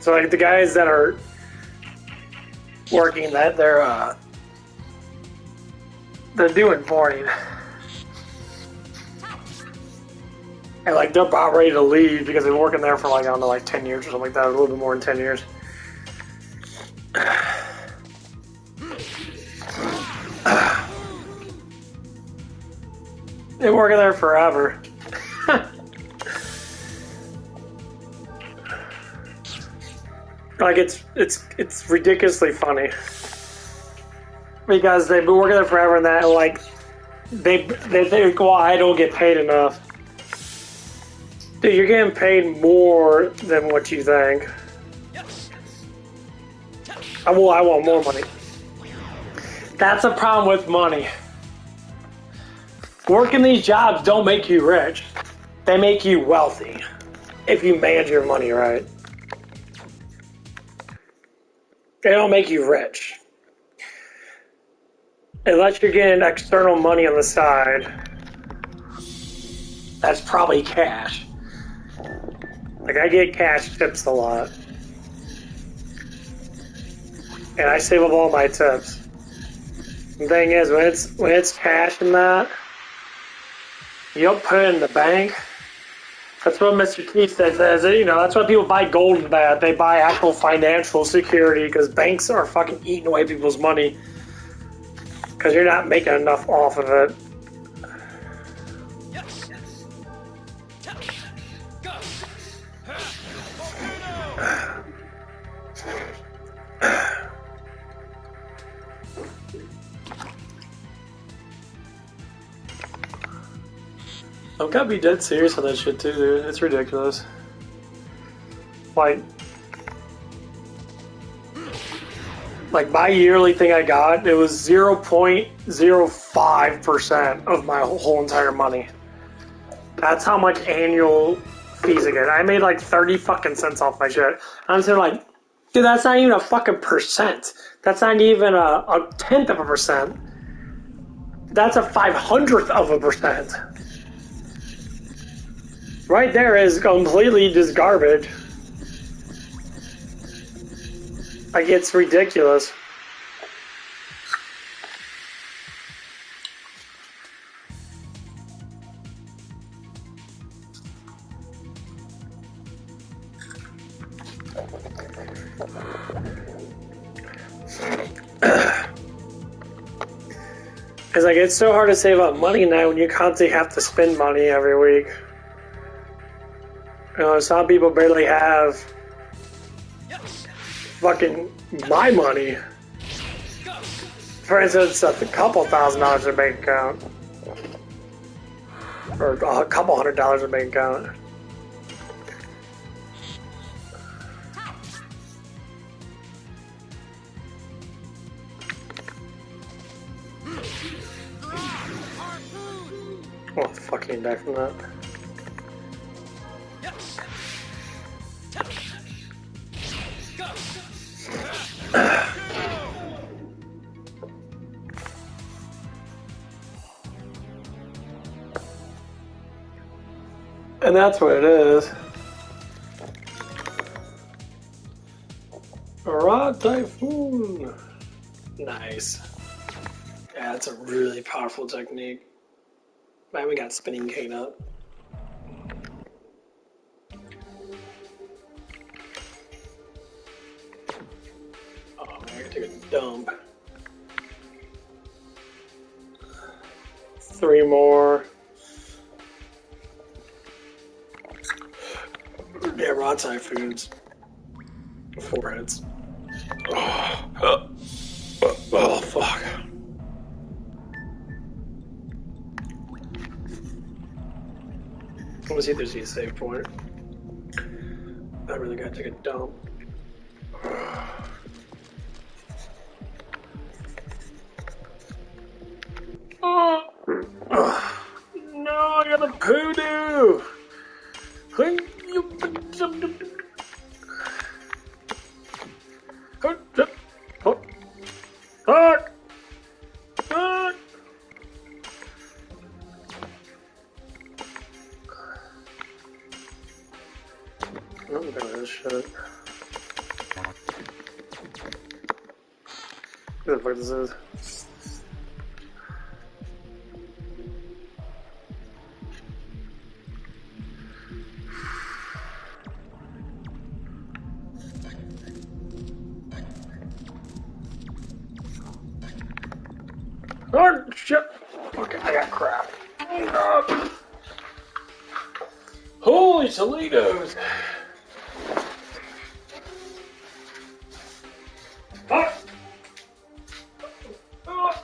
So, like, the guys that are working that, they're doing boarding. And, like, they're about ready to leave because they've been working there for, like, I don't know, like 10 years or something like that, a little bit more than 10 years. They working there forever. Like it's ridiculously funny because they've been working there forever, and that like they think, well, I don't get paid enough. Dude, you're getting paid more than what you think. I want more money. That's a problem with money. Working these jobs don't make you rich. They make you wealthy if you manage your money right. They don't make you rich. Unless you're getting external money on the side. That's probably cash. Like, I get cash tips a lot. And I save up all my tips. The thing is, when it's cash and that, you don't put it in the bank. That's what Mr. T says. That's why people buy gold and that. They buy actual financial security because banks are fucking eating away people's money. Because you're not making enough off of it. I've got to be dead serious on that shit too, dude. It's ridiculous. Like my yearly thing I got, it was 0.05% of my whole entire money. That's how much annual fees I get. I made like 30 fucking cents off my shit. I'm saying like, dude, that's not even a fucking percent. That's not even a tenth of a percent. That's a 500th of a percent. Right there is completely just garbage. Like, it's ridiculous. It's like, it's so hard to save up money now when you constantly have to spend money every week. You know, some people barely have fucking my money. For instance, a couple $1,000 in their bank account. Or a couple $100 in their bank account. Oh, fucking die from that. And that's what it is. Rod Typhoon. Nice. Yeah, that's a really powerful technique. I haven't got spinning cane up. Oh man, I gotta take a dump. 3 more. Yeah, raw typhoons. 4 hits. Oh, fuck. Let me see if there's a save point. I really gotta take a dump. Oh. No, I got the poodoo! Fuck! I'm done with this shit. What the fuck this is? Oh shit! Okay, I got crap. Holy Toledo's! Ah. Ah.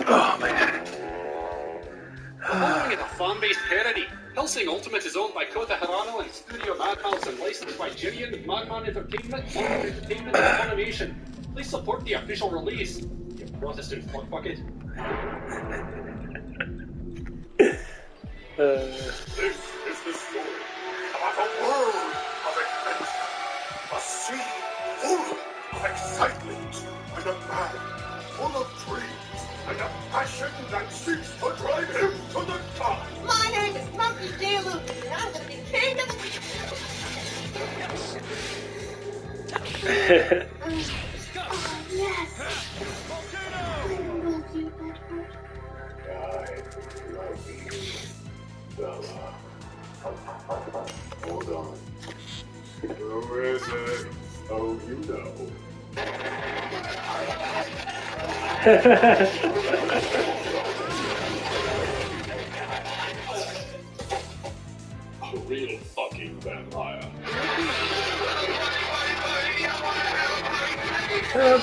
Oh man. Following is a fan-based parody. Hellsing Ultimate is owned by Kota Hirano and Studio Madhouse and licensed by Gillian, Madman Entertainment, Modern Entertainment, and Funimation. Please support the official release. You Protestant fuckbucket. This is the story about a world of adventure, a sea full of excitement, and a man full of dreams, and a passion that seeks to drive him to the top. My name is Monkey D. Luke, and I'm gonna be king of the... yes. I love you, Edward. I love you, Bella. Hold on. Who is it? Oh, you know. A real fucking vampire. Hey,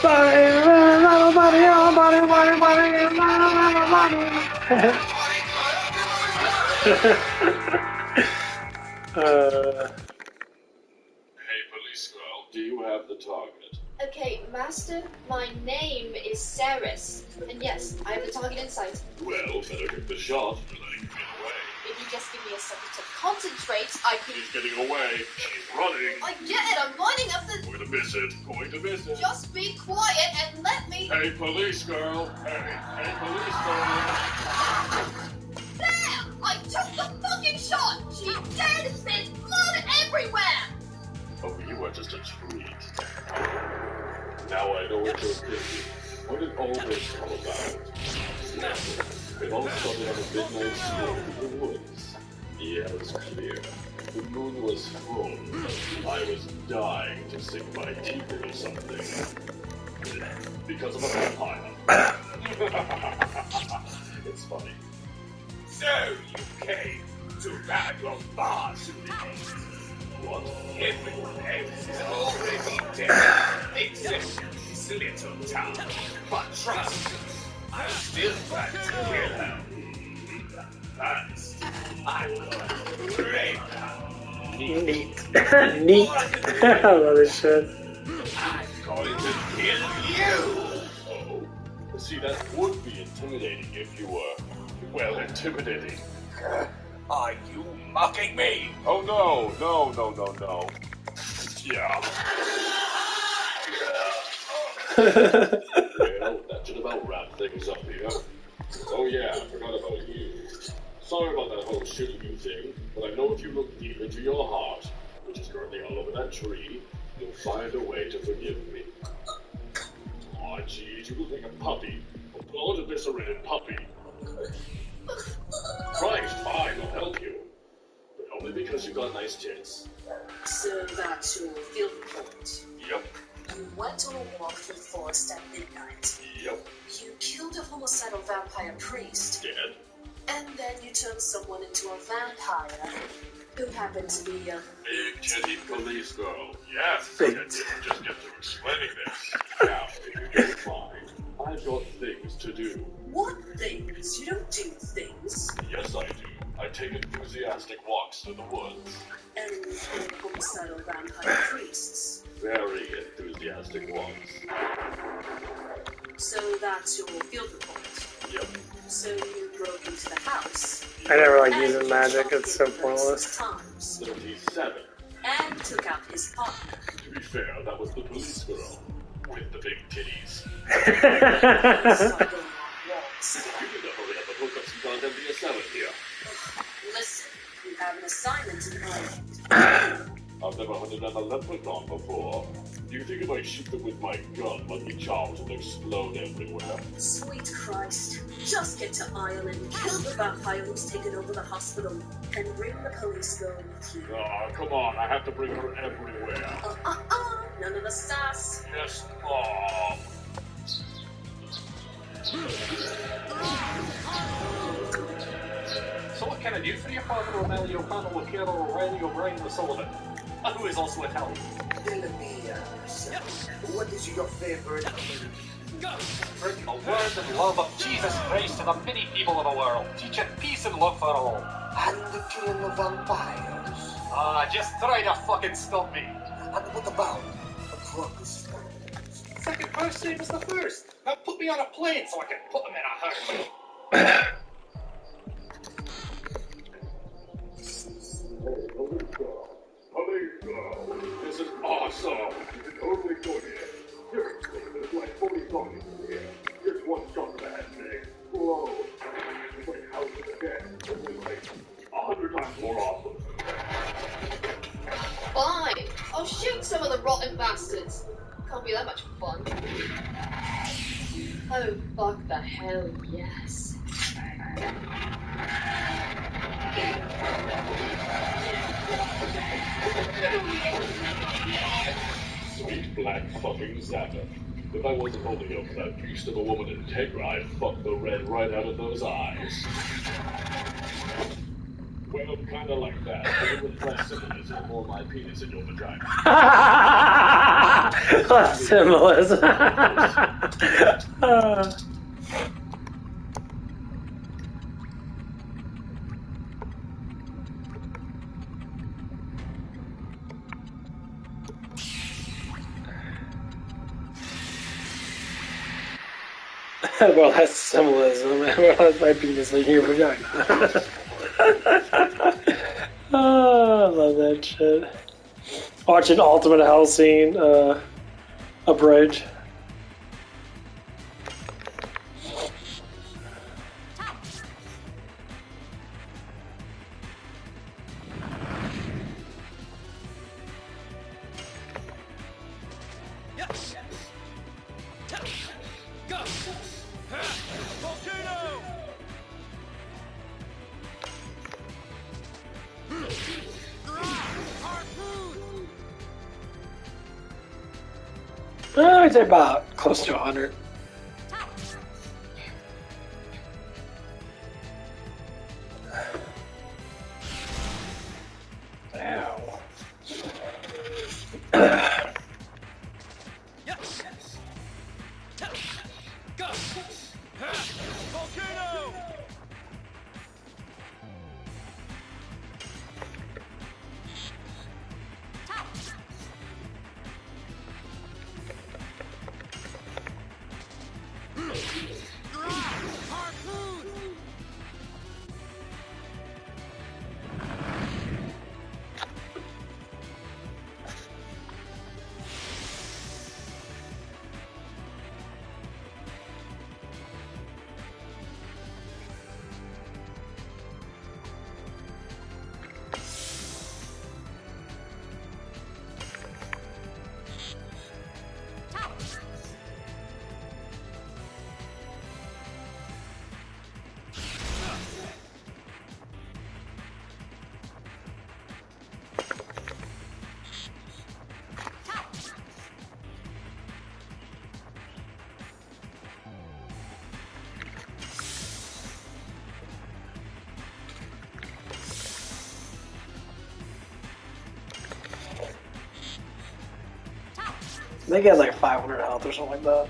police girl, do you have the target? Okay, Master, my name is Ceres. And yes, I have the target in sight. Well, better give the shot. You're letting him get away. If you just give me a second to concentrate, I can... She's getting away. She's running. I get it, I'm lining up the... Going to miss it. Going to miss it. Just be quiet and let me... Hey, police girl. Hey, police girl. There! I took the fucking shot! She's dead! There's blood everywhere! Oh, you are just a treat. Now I know what you're thinking. What did all this come about? It all started on a midnight stroll in the woods. The air was clear. The moon was full. I was dying to sink my teeth into something. Because of a vampire. It's funny. So you came to bag your boss, what? Everyone else is already dead, except this little town. But trust me, I'll still try to kill her. First, I will rape her. Neat. Neat. I love this shit. I'm going to kill you! Oh, see, that would be intimidating if you were, well, intimidating. Are you mocking me? Oh, no. Yeah. Well, that should about wrap things up here. Oh, yeah, I forgot about you. Sorry about that whole shooting you thing, but I know if you look deep into your heart, which is currently all over that tree, you'll find a way to forgive me. Aw, geez, you look like a puppy. A blood eviscerated puppy. Christ, fine, I'll help you. But only because you got nice tits. So that's your field report. Yep. You went on a walk through the forest at midnight. Yep. You killed a homicidal vampire priest. Dead. And then you turned someone into a vampire who happened to be a... Big titty police girl. Yes. Big I didn't just get to explaining this. Now, if you don't mind, I've got things to do. What things? You don't do things. Yes, I do. I take enthusiastic walks through the woods. And kill homicidal vampire priests. Very enthusiastic walks. So that's your field report. Yep. So you broke into the house. I never like and using you magic, shot it's so him 36 pointless. times. 37. And took out his partner. To be fair, that was the police girl. With the big titties. Start going on walks. You need to hurry up and hook up some goddamn DSL in here. Listen, you have an assignment in mind. I've never hunted an leprechaun before. Do you think if I shoot them with my gun, Lucky Charms will explode everywhere? Sweet Christ. Just get to Ireland, kill the vampire who's taken over the hospital, and bring the police girl with you. Oh, come on, I have to bring her everywhere. None of the sass. Yes, Mom. So what can I do for you, Father O'Malley O'Connell, O'Carroll, O'Reilly, O'Brien, O'Sullivan? and who is also Italian. Tell me, sir, what is your favorite Bring the word and love of Jesus Christ to the many people of the world, teaching peace and love for all. and the killing of vampires? Just try to fucking stop me. And what about the drugs? Second verse, same as the first. Now put me on a plane so I can put them in a hearse. This is awesome! You can totally go here. Here, there's like 40 zombies in here. Here's one shot of the head thing. Whoa! It's like House of the Dead, only like 100 times more awesome. Fine. I'll shoot some of the rotten bastards. Can't be that much fun. Oh, fuck the hell, yes. Sweet black fucking Sabbath. If I wasn't holding up that beast of a woman Integra, I'd fuck the red right out of those eyes. Well, kinda like that. A little less symbolism, more my penis in your vagina. Symbolism. Well, that's symbolism. Well, that's my penis in your vagina. Oh, I love that shit. Watching Ultimate Hellsing, abridged. I'd say about close to 100. Ow. I think he has like 500 health or something like that.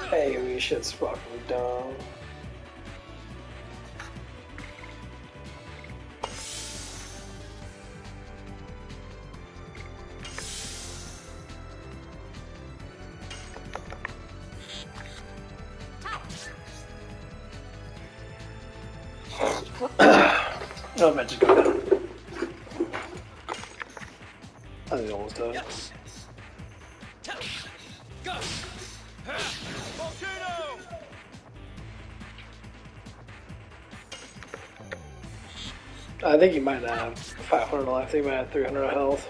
Hey, we shit's fucking dumb. Oh, magic go down. I think it's almost done. I think he might have 500 left. I think he might have 300 health.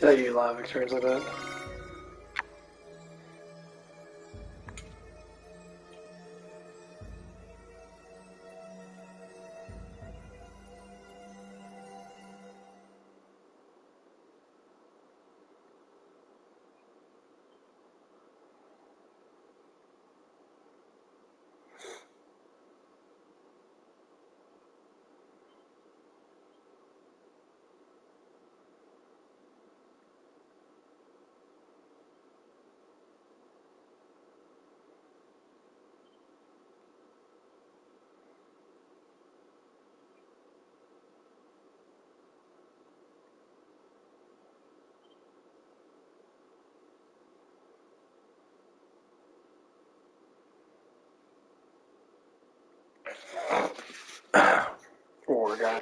That you live experience like that. Poor guy.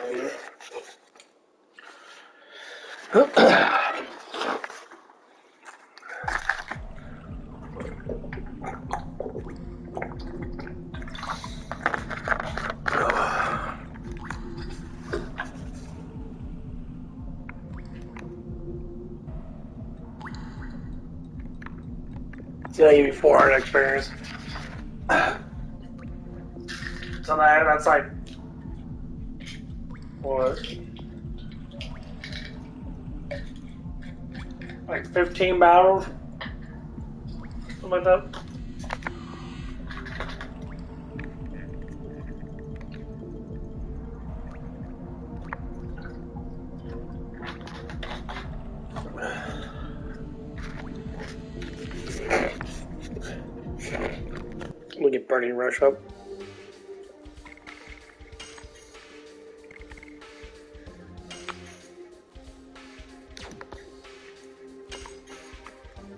See, I give you 400 experience. So that's like what? Like 15 battles? Something like that. We'll get Burning Rush up.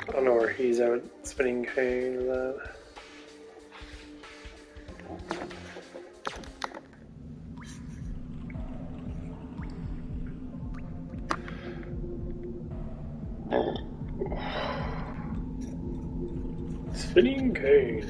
I don't know where he's at. Spinning cane or that. Spinning cane.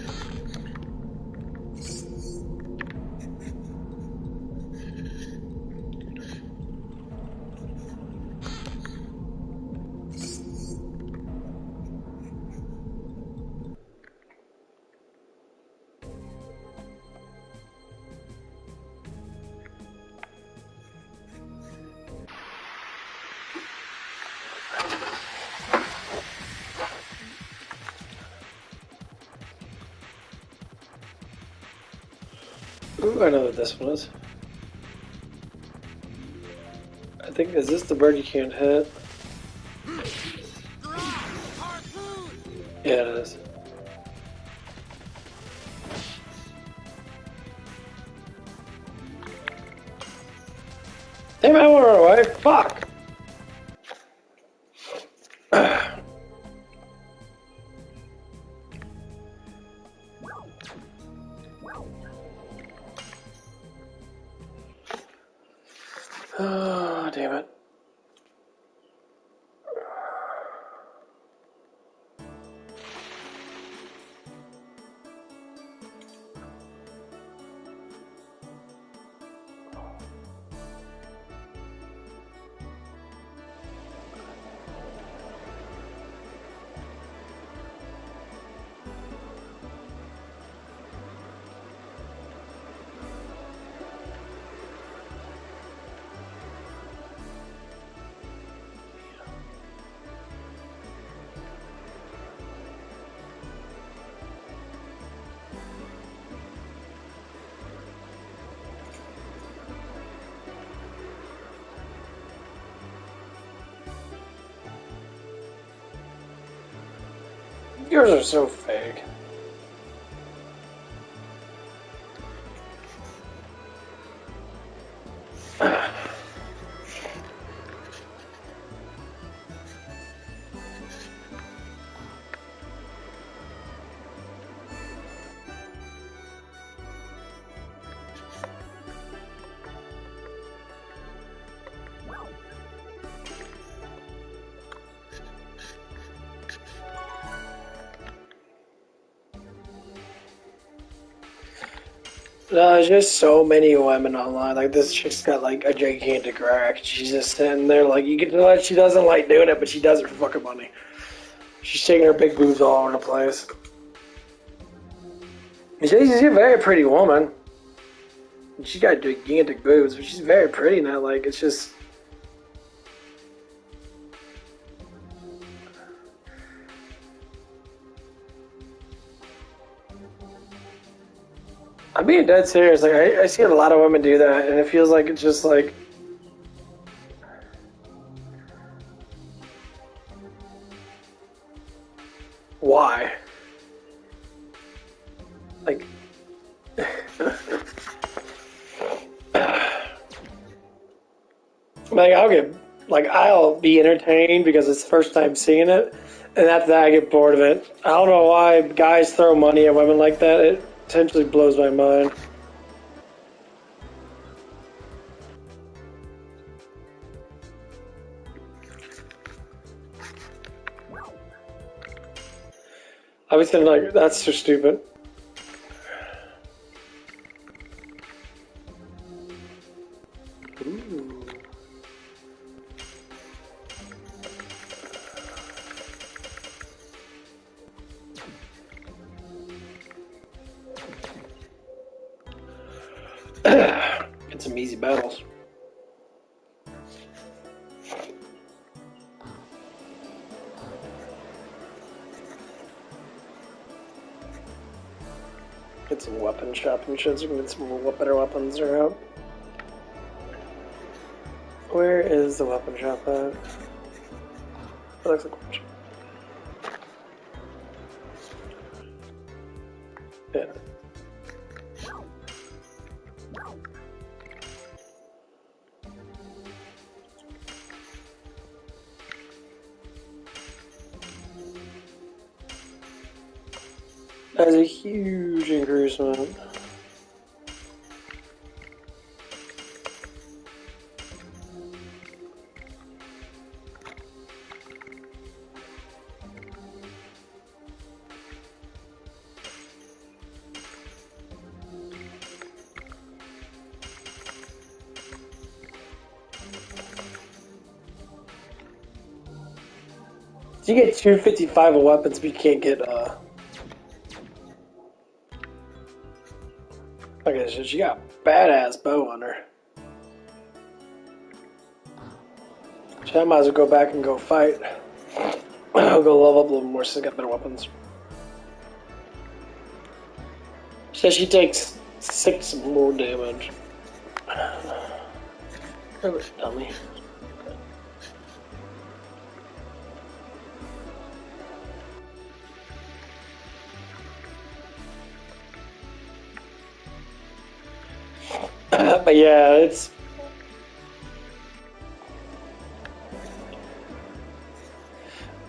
Ooh, I know what this one is. I think, is this the bird you can't hit? Yeah, it is. Damn, I want to run away. Fuck! Oh, damn it. Yours are so fake. There's just so many women online. Like this chick's got like a gigantic rack. She's just sitting there like you can tell that she doesn't like doing it, but she does it for fucking money. She's shaking her big boobs all over the place. She's a very pretty woman. She's got gigantic boobs, but she's very pretty now. Like it's just. I'm being dead serious. Like I see a lot of women do that, and it feels like it's just like. Why? Like. I'll be entertained because it's the first time seeing it, and after that I get bored of it. I don't know why guys throw money at women like that. It potentially blows my mind. I was thinking like that's so stupid. Ooh. Get some easy battles. Get some weapon shopping shit so we can get some more better weapons around. Where is the weapon shop at? It looks like one shop. Yeah. That's a huge increasement. So you get 255 of weapons, but you can't get okay, so she got a badass bow on her. So I might as well go back and go fight. I'll go level up a little more so I got better weapons. So she takes 6 more damage. Oh, dummy. But yeah,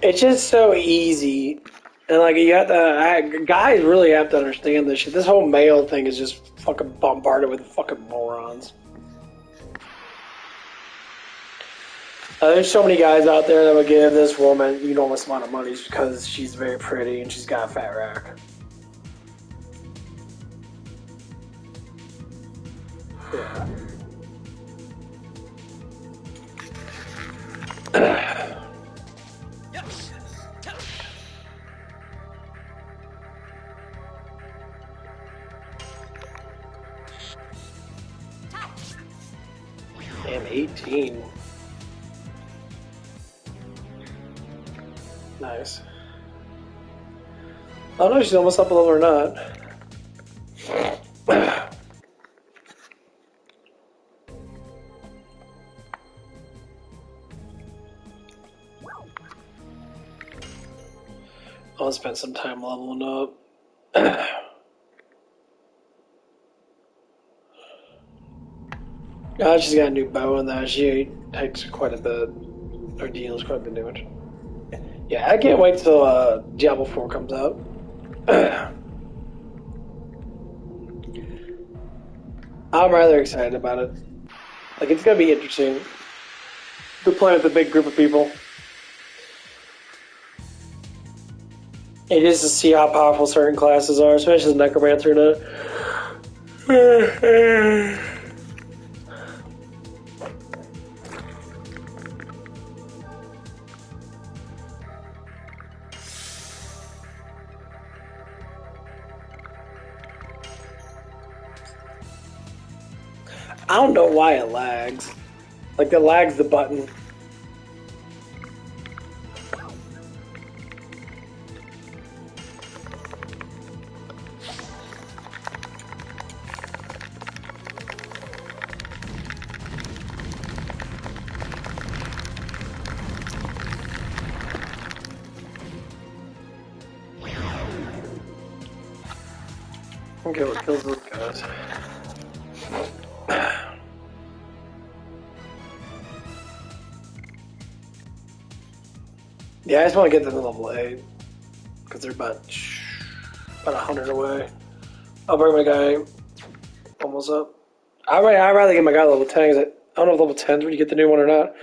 it's just so easy, and like you have to, guys really have to understand this shit. This whole male thing is just fucking bombarded with fucking morons. There's so many guys out there that would give this woman enormous amount of money because she's very pretty and she's got a fat rack. Yeah. Damn, 18. Nice. I don't know if she's almost up a level or not. I'll spend some time leveling up. She's got a new bow in that. She takes quite a bit, or deals quite a bit of damage. Yeah, I can't wait till Diablo 4 comes out. I'm rather excited about it. Like, it's gonna be interesting to play with a big group of people. And just to see how powerful certain classes are, especially the Necromancer in it. I don't know why it lags. Like, it lags the button. Okay, what kills those guys? Yeah, I just want to get them to level 8. Because they're about 100 away. I'll bring my guy almost up. I'd rather get my guy level 10. Cause I don't know if level 10 is when you get the new one or not.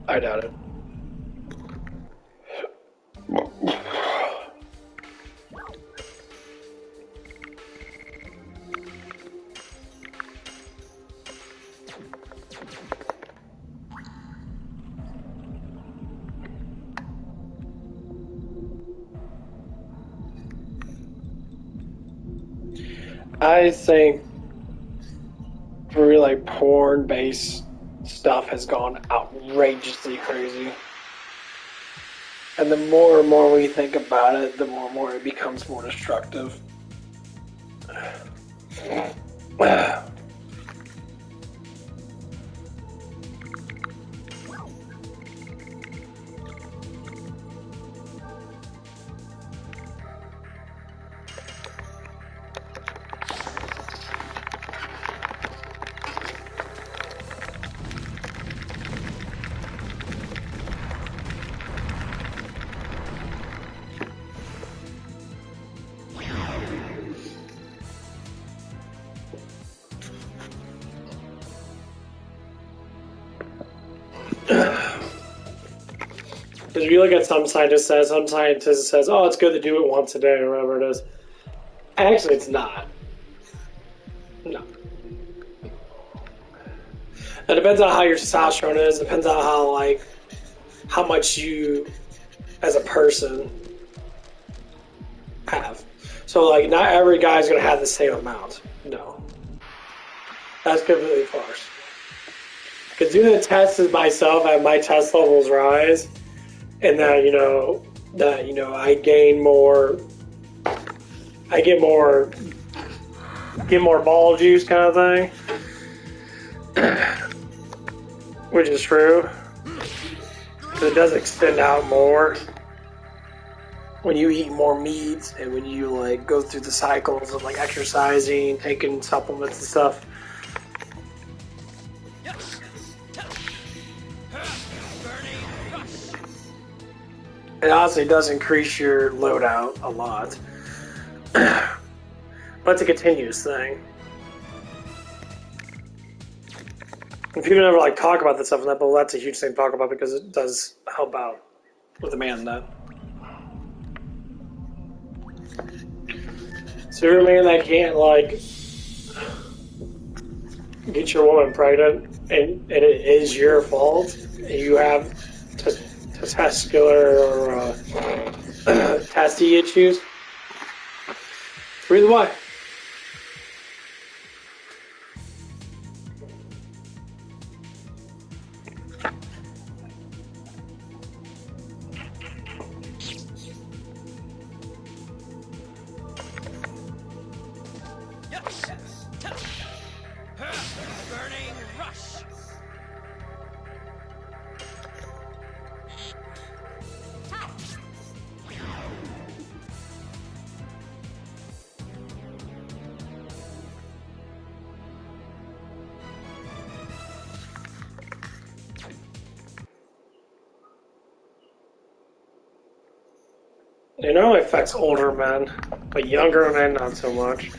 I doubt it. I think really like porn-based stuff has gone outrageously crazy. And the more and more we think about it, the more and more it becomes more destructive. Because if you look at some scientist says, oh, it's good to do it once a day or whatever it is. Actually, it's not. No. It depends on how your testosterone is. It depends on how much you, as a person, have. So, like, not every guy's going to have the same amount. No. That's completely false. Because doing the tests myself, as my test levels rise, and that I gain more, I get more ball juice kind of thing, which is true. So it does extend out more when you eat more meats and when you like go through the cycles of like exercising, taking supplements and stuff. It honestly does increase your loadout a lot. But it's a continuous thing. And people never like talk about that stuff in that, but that's a huge thing to talk about because it does help out with the man in that. So you're a man that can't like get your woman pregnant and it is your fault and you have testicular or testy issues. Reason why. It only affects older men, but younger men not so much,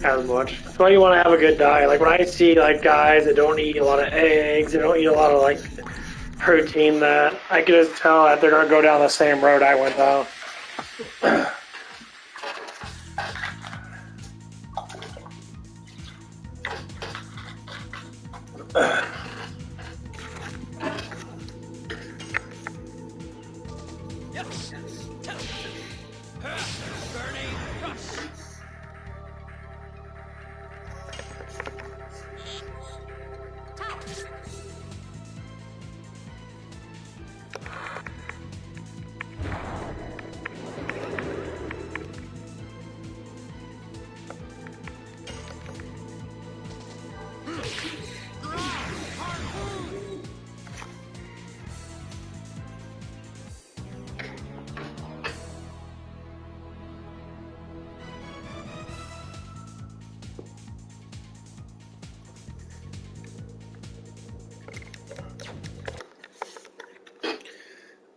as much. That's why you want to have a good diet. Like when I see like guys that don't eat a lot of eggs, they don't eat a lot of like protein, that I can just tell that they're gonna go down the same road I went down.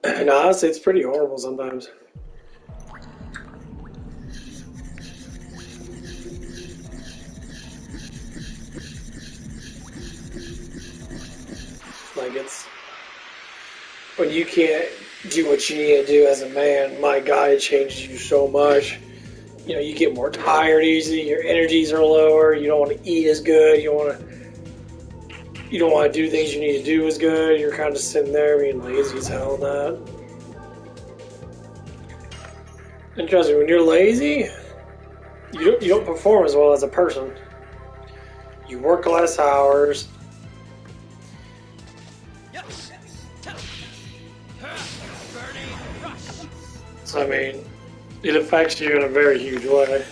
And honestly, it's pretty horrible sometimes. Like, it's when you can't do what you need to do as a man. My God, it changes you so much. You know, you get more tired easily. Your energies are lower. You don't want to eat as good. You don't want to do things you need to do as good. You're kind of sitting there being lazy as hell and that. And trust me, when you're lazy, you don't perform as well as a person. You work less hours. So I mean, it affects you in a very huge way.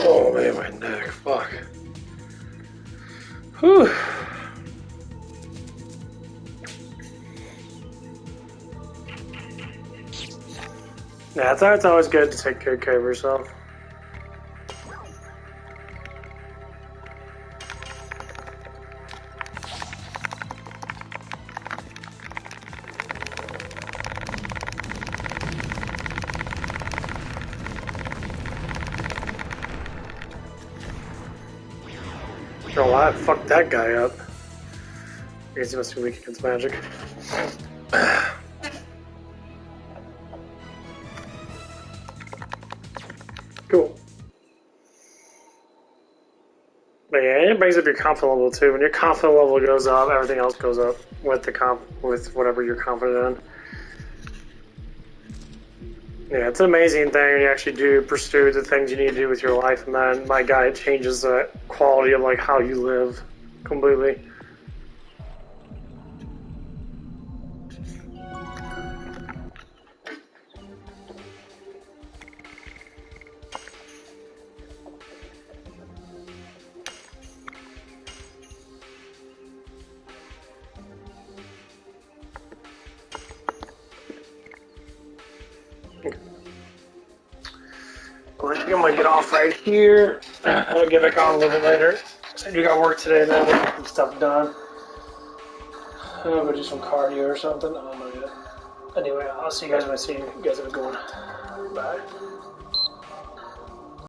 Oh man, my neck, fuck. Whew. Yeah, it's always good to take good care of yourself. Oh, well, I fucked that guy up. I guess he must be weak against magic. Cool. But yeah, it brings up your confidence level too. When your confidence level goes up, everything else goes up with with whatever you're confident in. Yeah, it's an amazing thing when you actually do pursue the things you need to do with your life, and then, my God, it changes the quality of like how you live completely. Well, I think I'm gonna get off right here. I'll get back on a little bit later. I do got work today, then we'll get some stuff done. I'll go do some cardio or something. I don't know yet. Anyway, I'll see you guys when I see you. You guys have a good one. Bye.